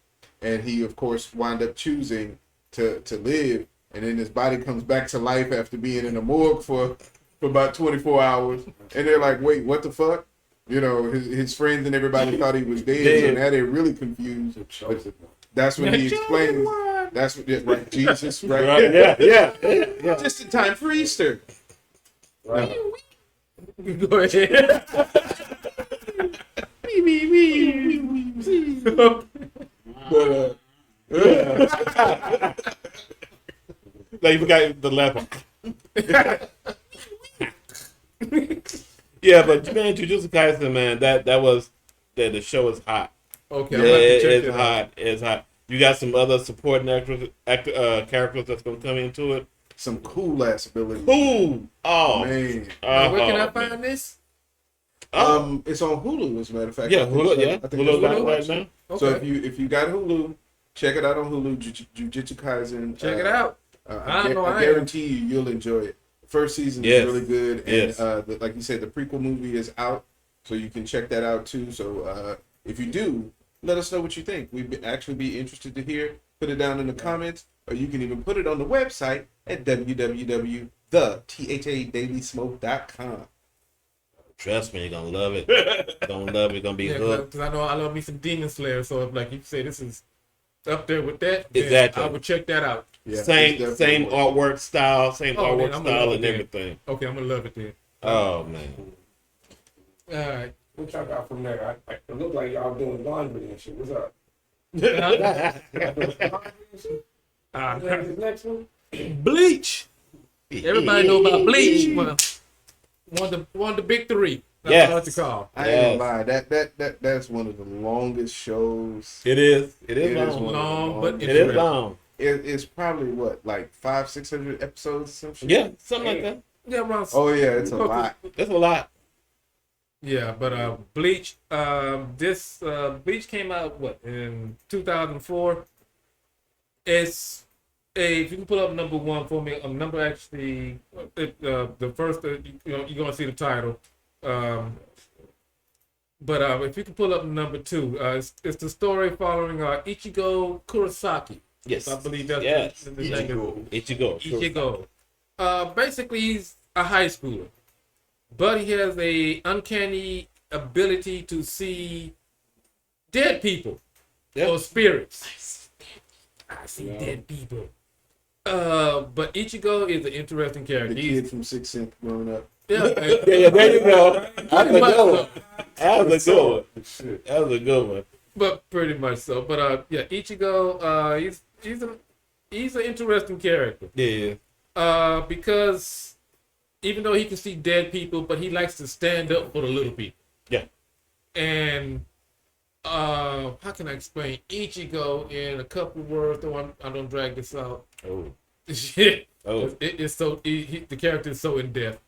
And he, of course, wound up choosing to live, and then his body comes back to life after being in a morgue for about 24 hours, and they're like, "Wait, what the fuck?" His friends and everybody thought he was dead, so now they're really confused. But that's when he explains. That's what, right? Jesus, right? Right. Yeah. Just in time for Easter. Right. Go ahead. But Like, you forgot the last one. Yeah, but man, Jujutsu Kaisen, man, the show is hot. Okay, Yeah, I'm about to check it's it hot. out. It's hot. You got some other supporting characters that's gonna come into it. some cool ass ability. Ooh, oh Man. Where can I man. find this? It's on Hulu as a matter of fact. Yeah, I think Hulu. so. Yeah, I think Hulu that's right, what I right now. So Okay. if you got Hulu, check it out on Hulu. Jujutsu Kaisen. Check it out. I guarantee you'll enjoy it. First season Yes. is really good, and Yes. like you said, the prequel movie is out, so you can check that out too. So if you do, let us know what you think. We'd actually be interested to hear. Put it down in the comments, or you can even put it on the website at www.thdailySmoke.com. Trust me, you're gonna love it. You're gonna love it. You're gonna be Yeah, hooked. because I know I love me some Demon Slayer. So if like you say this is up there with that, then Exactly. I would check that out. Yeah, Same it's definitely worth it. artwork style, same Oh, man, artwork I'm gonna style love and it then. everything. Okay, I'm gonna love it then. Oh man. All right. What y'all got from there? It look like y'all doing laundry and shit. What's up? What's the next one? Bleach. Everybody know about Bleach. Well, one of the big three. That's Yes. what I like to call. I ain't gonna lie, that's one of the longest shows. It is. It It is is long. one. Long, but It is interesting. long. It's probably what, like 500-600 episodes or some shit? Yeah, something like that. Yeah, around. Oh yeah, it's a lot. That's a lot. Yeah, but Bleach. This Bleach came out in 2004. If you can pull up number one for me, number actually, the first, you're gonna see the title. But if you can pull up number two, it's the story following Ichigo Kurosaki. Yes. I believe that's Yes. the name. Ichigo. Ichigo. Basically, he's a high schooler, but he has a uncanny ability to see dead people or spirits. I see dead people. But Ichigo is an interesting character. The He's- kid from Sixth Sense growing up. yeah, Yeah, there you go. That's a pretty much good so. one. That was a good one. That was a good one. But pretty much so. But yeah, Ichigo, he's an interesting character. Yeah. Because even though he can see dead people, but he likes to stand up for the little people. Yeah. And how can I explain Ichigo in a couple words? I don't drag this out. Oh. Shit. Oh. It's so the character is so in depth.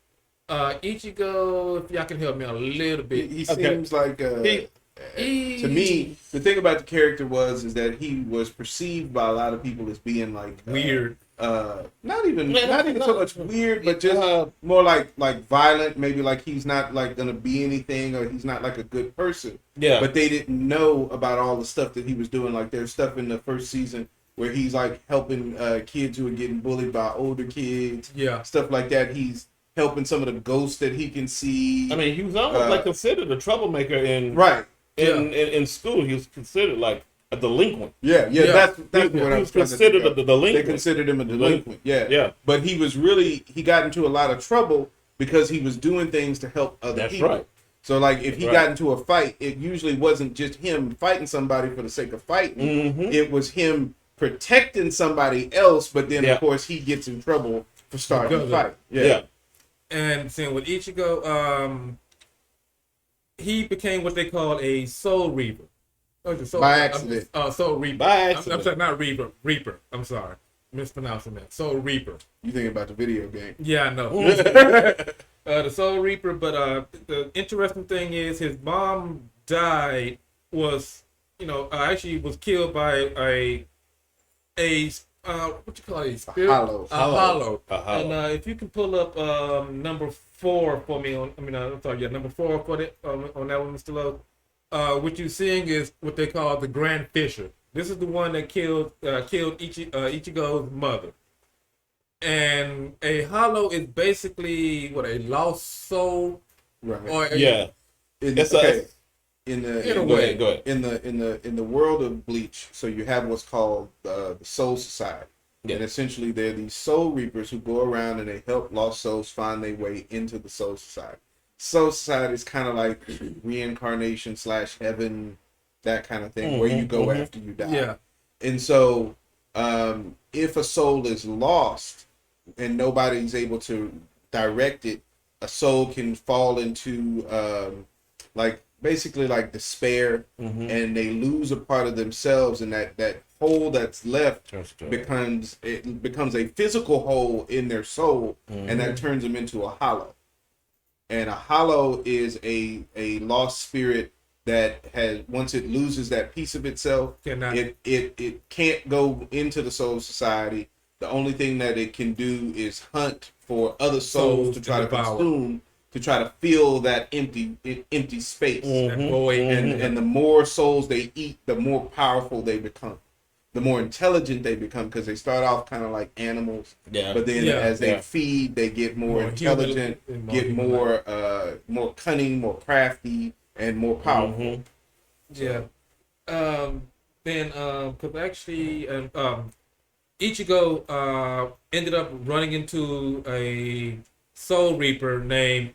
Ichigo, if y'all can help me out a little bit. He Okay. seems like to me, the thing about the character is that he was perceived by a lot of people as being like Weird. Not even so much weird, but just more like violent. Maybe like he's not like gonna be anything, or he's not like a good person. Yeah. But they didn't know about all the stuff that he was doing. Like there's stuff in the first season where he's like helping kids who are getting bullied by older kids. Yeah. Stuff like that. He's helping some of the ghosts that he can see. I mean, he was almost like considered a troublemaker in right. in school. He was considered like a delinquent. Yeah. Yeah. That's He what I was was trying to considered think of. a delinquent. They considered him a delinquent. Yeah. Yeah. But he got into a lot of trouble because he was doing things to help other That's people. right. So like if he Right. got into a fight, it usually wasn't just him fighting somebody for the sake of fighting. Mm-hmm. It was him protecting somebody else, but then Yeah. of course he gets in trouble for starting Because the of fight. Yeah. And seeing with Ichigo, he became what they call a soul reaver. Oh, the Soul, By accident. Soul Reaper. By I'm accident. sorry, not Reaper. Reaper. I'm sorry, mispronouncing that. Soul Reaper. You thinking about the video game? Yeah, I know. The Soul Reaper. But the interesting thing is, his mom died. Was actually was killed by a what you call it? Spirit? hollow. A hollow. A hollow. And if you can pull up number 4 for me I'm sorry, yeah, number 4 for it on that one, Mr. Lowe. What you're seeing is what they call the Grand Fisher. This is the one that killed Ichigo's mother. And a hollow is basically what, a lost soul, Right. or Yeah. It's okay. In a Go way. ahead. Go ahead. In the world of Bleach, so you have what's called the Soul Society, Yeah. and essentially they're these Soul Reapers who go around and they help lost souls find their way into the Soul Society. Soul Society is kind of like reincarnation / heaven, that kind of thing, where you go after you die. Yeah. And so, if a soul is lost and nobody's able to direct it, a soul can fall into basically like despair, and they lose a part of themselves, and that hole that's left becomes a physical hole in their soul, and that turns them into a hollow. And a hollow is a lost spirit that has, once it loses that piece of itself, it can't go into the Soul Society. The only thing that it can do is hunt for other souls to try to devour. consume, to try to fill that empty space. That void. And the more souls they eat, the more powerful they become, the more intelligent they become, because they start off kind of like animals. Yeah. But then as they feed, they get more intelligent, human, get more cunning, more crafty, and more powerful. Yeah. Then, because actually, Ichigo ended up running into a Soul Reaper named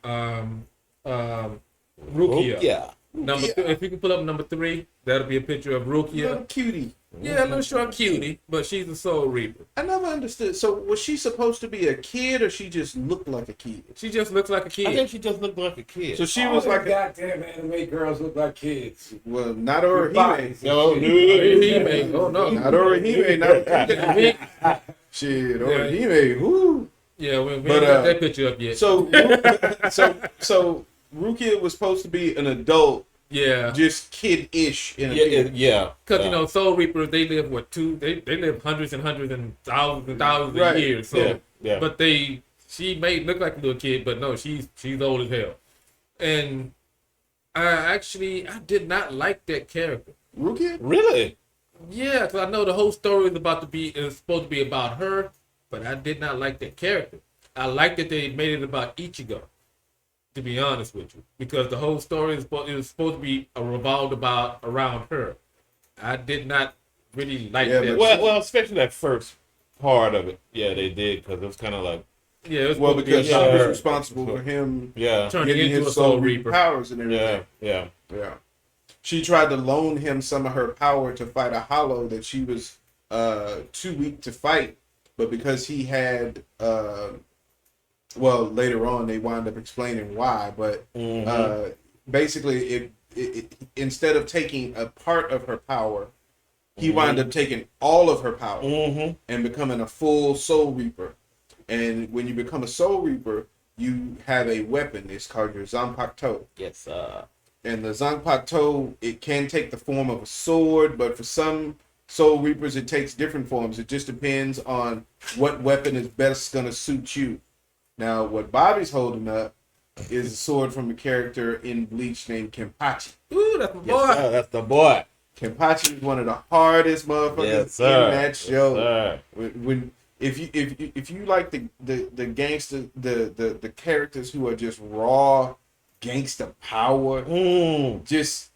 Rukia. Yeah. If you can pull up number 3, that'll be a picture of Rukia. Little cutie. Yeah, a little short cutie, but she's a Soul Reaper. I never understood. So was she supposed to be a kid, or she just looked like a kid? She just looks like a kid. I think she just looked like a kid. So she All was them like a, goddamn anime girls look like kids. well, not Orihime. Bodies. No, He-Man. Oh no. Not Orihime. Not shit. Orihime. Woo. Yeah, we But, haven't got that picture up yet. So Rukia was supposed to be an adult, yeah. just kid-ish in a Yeah. Because Soul Reapers, they live they live hundreds and hundreds and thousands Right. of years. So, Yeah. but she may look like a little kid, but no, she's old as hell. And I did not like that character. Rukia? Really? Yeah, because I know the whole story is supposed to be about her, but I did not like that character. I like that they made it about Ichigo, to be honest with you, because the whole story is supposed to be revolved around her. I did not really like that. Well, especially that first part of it. Yeah, they did, because it was kind of like, Yeah, it was Well, supposed to be because she about was her responsible for him turning getting into his a Soul Reaper. powers and everything. yeah. Yeah. She tried to loan him some of her power to fight a hollow that she was too weak to fight, but because he had later on they wound up explaining why, but basically it instead of taking a part of her power, he wound up taking all of her power and becoming a full Soul Reaper. And when you become a Soul Reaper, you have a weapon. It's called your Zanpakuto. Yes, And the Zanpakuto, it can take the form of a sword, but for some Soul Reapers, it takes different forms. It just depends on what weapon is best going to suit you. Now, what Bobby's holding up is a sword from a character in Bleach named Kenpachi. Ooh, that's my boy. yes, sir, that's the boy. Kenpachi is one of the hardest motherfuckers Yes, sir. in that show. Yes, When if you like the gangster the characters who are just raw gangster power, just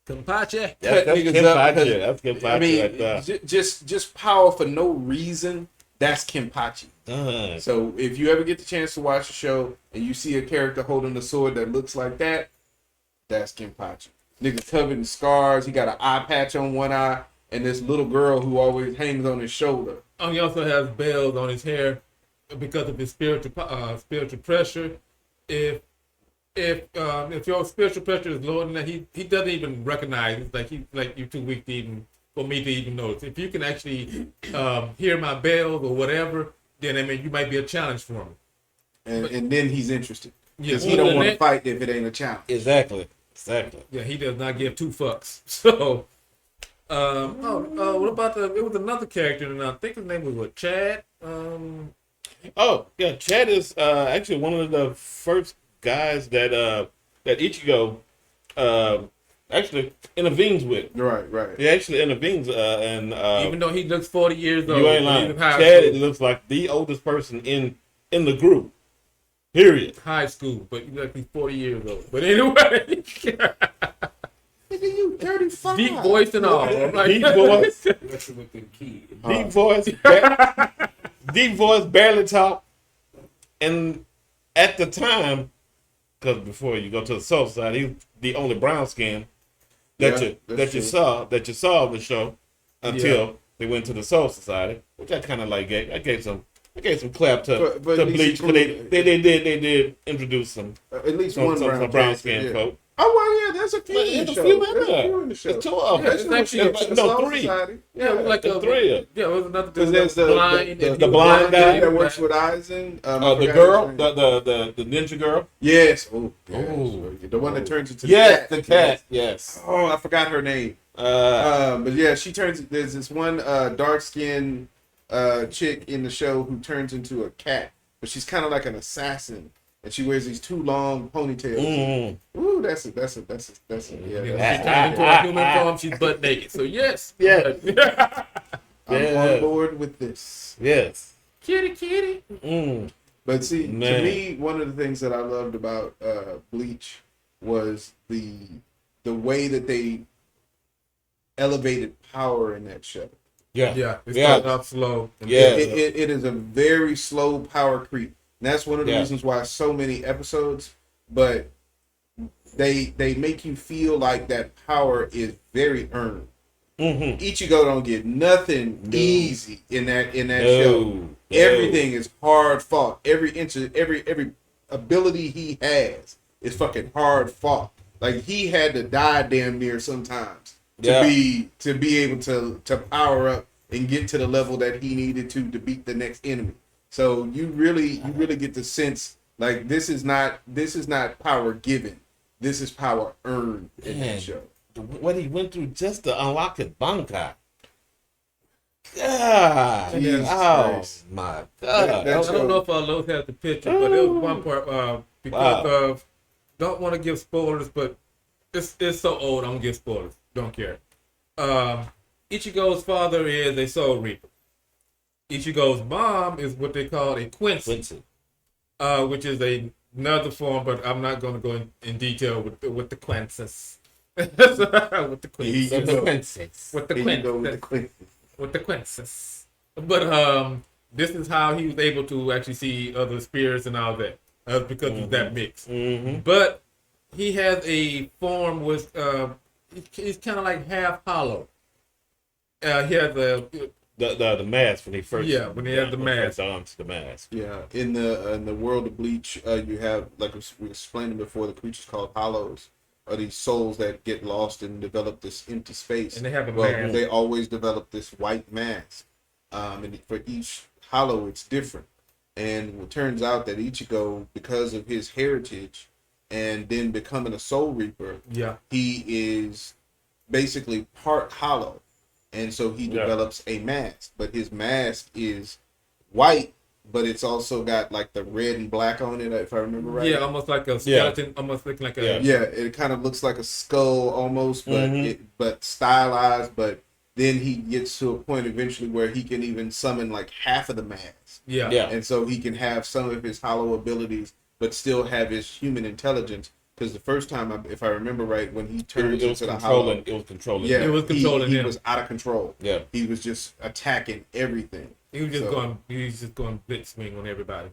Kenpachi. cut That's niggas up. Kenpachi. That's Kenpachi I mean, right there. just power for no reason. That's Kenpachi. Done. So if you ever get the chance to watch the show and you see a character holding a sword that looks like that, that's Kenpachi. Nigga covered in scars. He got an eye patch on one eye, and this little girl who always hangs on his shoulder. He also has bells on his hair because of his spiritual pressure. If if your spiritual pressure is lower than that, he doesn't even recognize it. Like you're too weak to even for me to even notice. If you can actually hear my bells or whatever, then I mean you might be a challenge for him. And then he's interesed. Yeah, Because he don't want to fight if it ain't a challenge. Exactly. Yeah, he does not give two fucks. So, what about it was another character, and I think his name was what, Chad? Oh, yeah, Chad is actually one of the first guys that Ichigo actually intervenes with. Right. He actually intervenes, and Even though he looks 40 years old, you ain't lying. he's in high Chad school. looks like the oldest person in the group. Period. High school, but he's like he's 40 years old. But anyway, Nigga, you 35. deep voice and all. Right? Deep voice, Messing with the key. deep voice, barely talk. And at the time, because before you go to the Soul side, he's the only brown skin that you saw on the show until they went to the Soul Society, which I kind of like. I gave some clap to Bleach because they did introduce some at least some one brown skin folk. Oh, well, yeah, there's a few in the show. There's a few in the show. There's two of Yeah, them. it's actually three. yeah, it was like a three. Yeah, it was another Because dude there's that was blind. and he the was blind guy that works with Aizen. The girl, the ninja girl. Yes. Oh, the one that turns into the cat. The cat. Yes. Oh, I forgot her name. But yeah, she turns. There's this one dark skinned chick in the show who turns into a cat, but she's kind of like an assassin, and she wears these two long ponytails. Ooh, that's it. That's She turned into a human form. She's butt naked. So yes. Yeah. I'm on board with this. Yes. Kitty. But see, Man. to me, one of the things that I loved about Bleach was the way that they elevated power in that show. Yeah. It started off slow. Yeah. It is a very slow power creep. And that's one of the Yeah. reasons why so many episodes, but they make you feel like that power is very earned. Ichigo don't get nothing easy in that show. Everything is hard fought. Every inch of every ability he has is fucking hard fought. Like he had to die damn near sometimes to be able to power up and get to the level that he needed to beat the next enemy. So you really get the sense like this is not power given. This is power earned in that show. What he went through just to unlock his Bankai. God. Jesus oh Christ. my That God. I don't know if Lowe's has the picture, but it was one part because of don't want to give spoilers, but it's so old. I'm gonna give spoilers. Don't care. Ichigo's father is a Soul Reaper. Ichigo's mom is what they call a Quincy, which is another form, but I'm not going to go in detail with the Quinces. with the Quinces. With the Quinces. But this is how he was able to actually see other spirits and all that, because of that mix. But he has a form with he's kind of like half hollow. He has The mask when he first when he had the mask. The mask. Yeah, in the world of Bleach, you have, like we explained before, the creatures called hollows are these souls that get lost and develop this empty space. And they have a mask. They always develop this white mask, and for each hollow, it's different. And it turns out that Ichigo, because of his heritage, and then becoming a Soul Reaper, he is basically part hollow. And so he develops a mask, but his mask is white, but it's also got like the red and black on it, if I remember right. Yeah, almost like a skeleton, almost looking like a... Yeah, it kind of looks like a skull almost, but but stylized. But then he gets to a point eventually where he can even summon like half of the mask. Yeah. And so he can have some of his hollow abilities, but still have his human intelligence. Because the first time, if I remember right, when he turned into the hollow, it was controlling. Yeah, it was controlling he him. was out of control. Yeah, he was just attacking everything. He was just going blitz swing on everybody.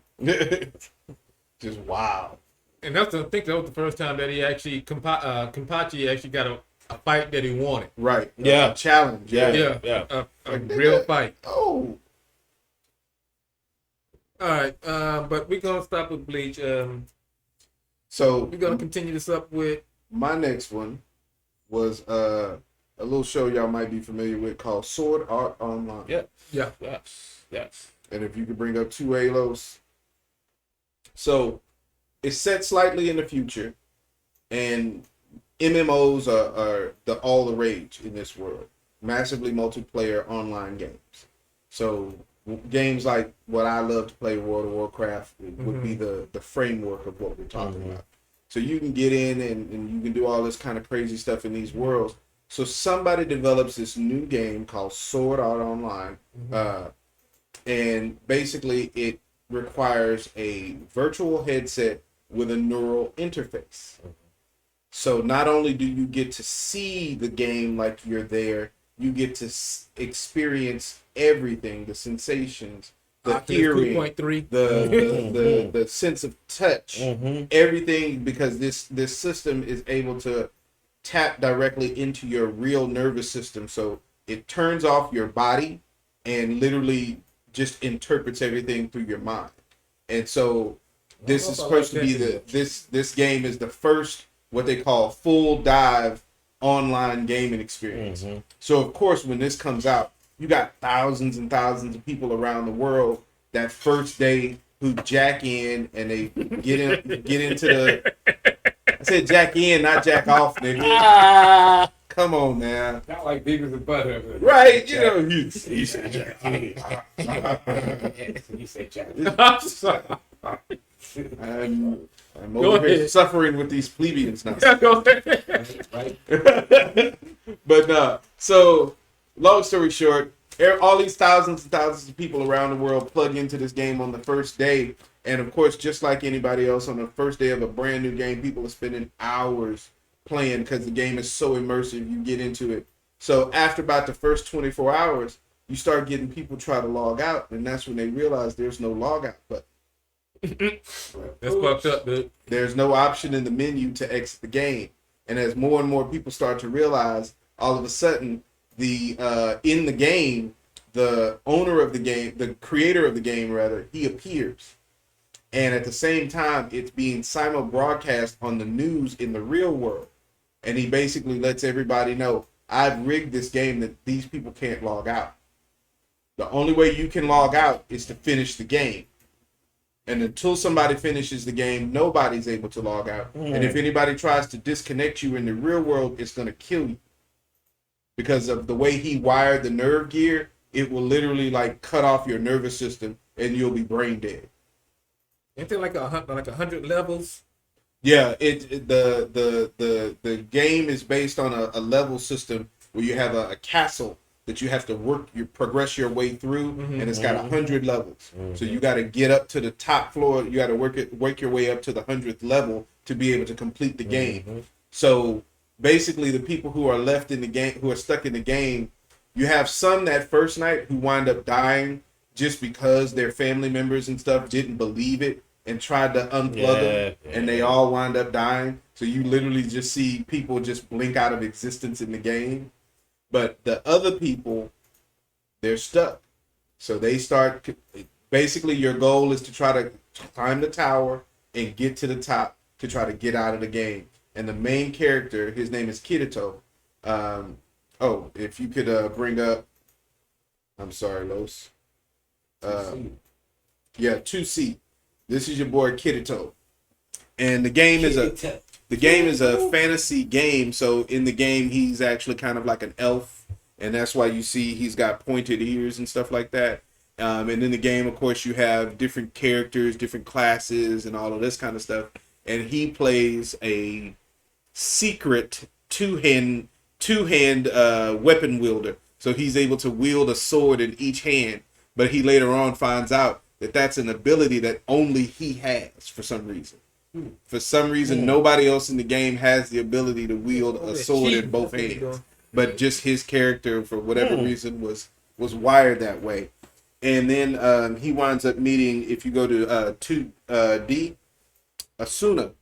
Just wow. And I think that was the first time that he actually Kenpachi actually got a fight that he wanted. Right. Yeah. A challenge. Yeah. A real fight. Oh. All right. But we're gonna stop with Bleach. So We're gonna continue this up with my next one was a little show y'all might be familiar with called Sword Art Online. Yeah. yeah. Yes. And if you could bring up two Halos. So it's set slightly in the future, and MMOs are all the rage in this world. Massively multiplayer online games. So games like what I love to play, World of Warcraft, would be the framework of what we're talking about. So you can get in and you can do all this kind of crazy stuff in these worlds. So somebody develops this new game called Sword Art Online, and basically it requires a virtual headset with a neural interface. So not only do you get to see the game like you're there, you get to experience everything, the sensations, the hearing, 2.3. the sense of touch, everything, because this system is able to tap directly into your real nervous system. So it turns off your body and literally just interprets everything through your mind. And so this is supposed to be this game is the first what they call full dive online gaming experience. So of course when this comes out, you got thousands and thousands of people around the world that first day who jack in and they get into the I said jack in, not jack off, nigga. Come on, man. Not like Beavis and Butthead. Right, you know, He said Jack. You say Jack. I'm sorry. I'm Go over here ahead. suffering with these plebeians now. Go ahead. Right? But so long story short, all these thousands and thousands of people around the world plug into this game on the first day. And of course, just like anybody else on the first day of a brand new game, people are spending hours playing because the game is so immersive. You get into it. So after about the first 24 hours, you start getting people try to log out. And that's when they realize there's no log out button. That's fucked up, dude. There's no option in the menu to exit the game. And as more and more people start to realize, all of a sudden, the in the game, the owner of the game, the creator of the game rather, he appears. And at the same time, it's being simul-broadcast on the news in the real world. And he basically lets everybody know, I've rigged this game that these people can't log out. The only way you can log out is to finish the game. And until somebody finishes the game, nobody's able to log out. And if anybody tries to disconnect you in the real world, it's going to kill you. Because of the way he wired the nerve gear, it will literally like cut off your nervous system and you'll be brain dead. Ain't there like 100 levels? Yeah, the game is based on a level system where you have a castle that you have to progress your way through, and it's got 100 levels. So you got to get up to the top floor. You got to work your way up to the 100th level to be able to complete the game. So basically, the people who are left in the game, who are stuck in the game, you have some that first night who wind up dying just because their family members and stuff didn't believe it and tried to unplug them, and they all wind up dying. So you literally just see people just blink out of existence in the game. But the other people, they're stuck. So they start, basically your goal is to try to climb the tower and get to the top to try to get out of the game. And the main character, his name is Kirito. If you could bring up, I'm sorry, Los. 2C. This is your boy Kirito. And the game is a fantasy game. So in the game, he's actually kind of like an elf. And that's why you see he's got pointed ears and stuff like that. And in the game, of course, you have different characters, different classes, and all of this kind of stuff. And he plays a secret two-hand weapon wielder. So he's able to wield a sword in each hand. But he later on finds out that that's an ability that only he has for some reason. For some reason, nobody else in the game has the ability to wield a sword in both hands. But just his character, for whatever reason, was wired that way. And then he winds up meeting, if you go to 2D, Asuna,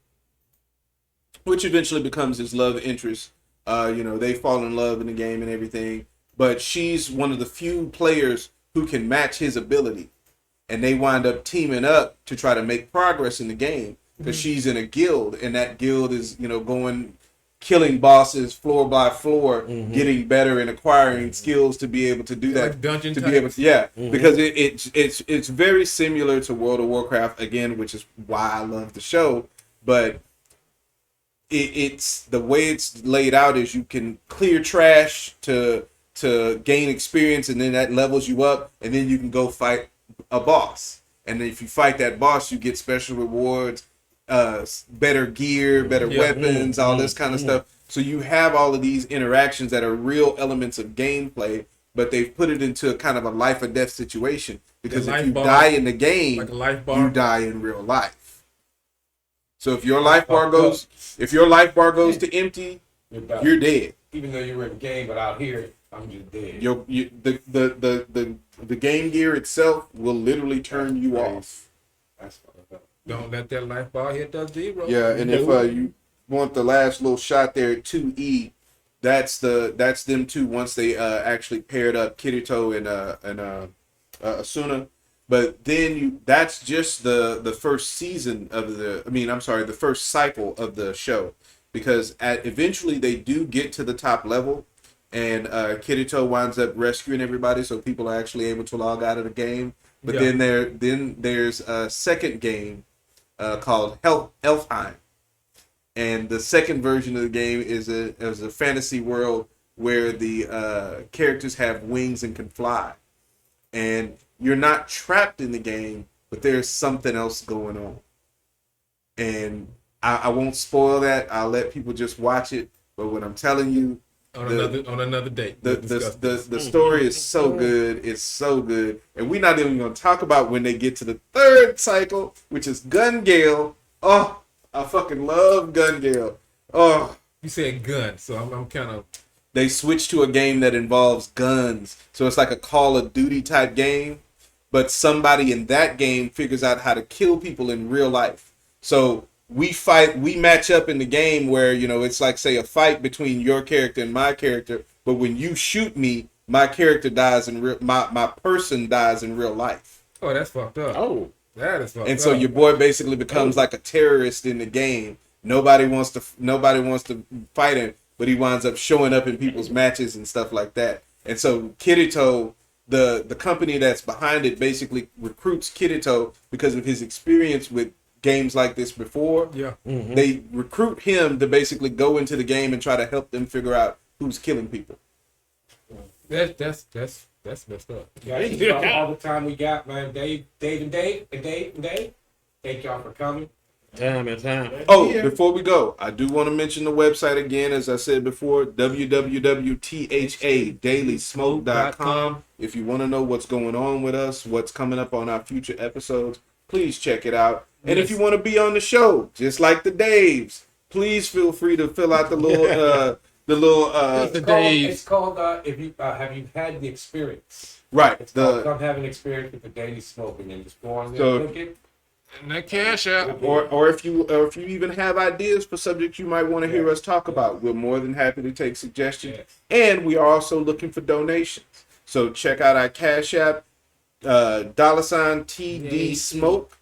which eventually becomes his love interest. They fall in love in the game and everything. But she's one of the few players who can match his ability. And they wind up teaming up to try to make progress in the game. because she's in a guild, and that guild is going killing bosses floor by floor, getting better and acquiring skills to be able to do that. Like dungeon to type. be able to, because it's very similar to World of Warcraft again, which is why I love the show. But it's the way it's laid out is you can clear trash to gain experience, and then that levels you up, and then you can go fight a boss. And if you fight that boss, you get special rewards, better gear, better weapons, all this kind of stuff. So you have all of these interactions that are real elements of gameplay, but they've put it into a kind of a life or death situation, because if you die in the game, like a life bar. you die in real life. So if your life bar goes to empty, you're dead. Even though you were in the game, but out here, I'm just dead. The game gear itself will literally turn you off. That's fucked up. Don't let that life bar hit that zero. Yeah, and if you want the last little shot there at 2E, that's them two once they actually paired up Kirito and Asuna. But then that's just the first season of the first cycle of the show, because eventually they do get to the top level, and Kirito winds up rescuing everybody, so people are actually able to log out of the game. But then there's a second game called Elfheim, and the second version of the game is a fantasy world where the characters have wings and can fly, and you're not trapped in the game, but there's something else going on. And I won't spoil that. I'll let people just watch it. But what I'm telling you, on another date, the story is so good. It's so good. And we're not even going to talk about when they get to the third cycle, which is Gun Gale. Oh, I fucking love Gun Gale. Oh, you said gun, so I'm kind of. They switch to a game that involves guns, so it's like a Call of Duty type game. But somebody in that game figures out how to kill people in real life. So we match up in the game where, it's like, say, a fight between your character and my character. But when you shoot me, my character dies my person dies in real life. Oh, that's fucked up. Oh, that is fucked up. And so your boy basically becomes like a terrorist in the game. Nobody wants to fight him, but he winds up showing up in people's matches and stuff like that. And so Kirito, the company that's behind it, basically recruits Kirito because of his experience with games like this before. Yeah. Mm-hmm. They recruit him to basically go into the game and try to help them figure out who's killing people. That's messed up. Yeah, this is all the time we got, man. Dave. Thank y'all for coming. Time. Oh, before we go, I do want to mention the website again, as I said before, www.thaDailySmoke.com. If you want to know what's going on with us, what's coming up on our future episodes, please check it out. And if you want to be on the show, just like the Daves, please feel free to fill out the little It's called if you have you had the experience. Right. It's called Come Have an Experience with the Daily Smoke, and then just go on there and click it. And that cash out. Or if you even have ideas for subjects you might want to hear us talk about, we're more than happy to take suggestions. Yes. And we are also looking for donations. So check out our Cash App, $TD Smoke.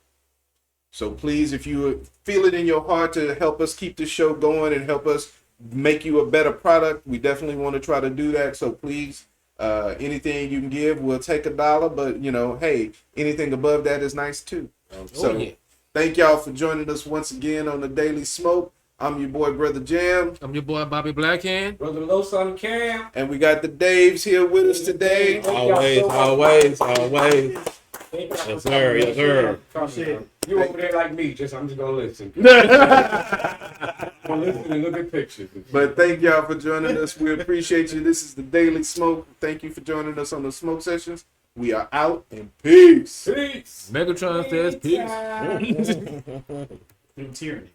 So please, if you feel it in your heart to help us keep the show going and help us make you a better product, we definitely want to try to do that. So please, anything you can give, we'll take $1. But hey, anything above that is nice too. So thank y'all for joining us once again on the Daily Smoke. I'm your boy, Brother Jam. I'm your boy, Bobby Blackhand. Brother Low Son Cam. And we got the Daves here with us today. Always. Yes, sir. You over there like me, I'm just gonna listen. I'm gonna listen and look at pictures. But thank y'all for joining us. We appreciate you. This is the Daily Smoke. Thank you for joining us on the Smoke Sessions. We are out, and peace. Megatron says peace. Through tyranny.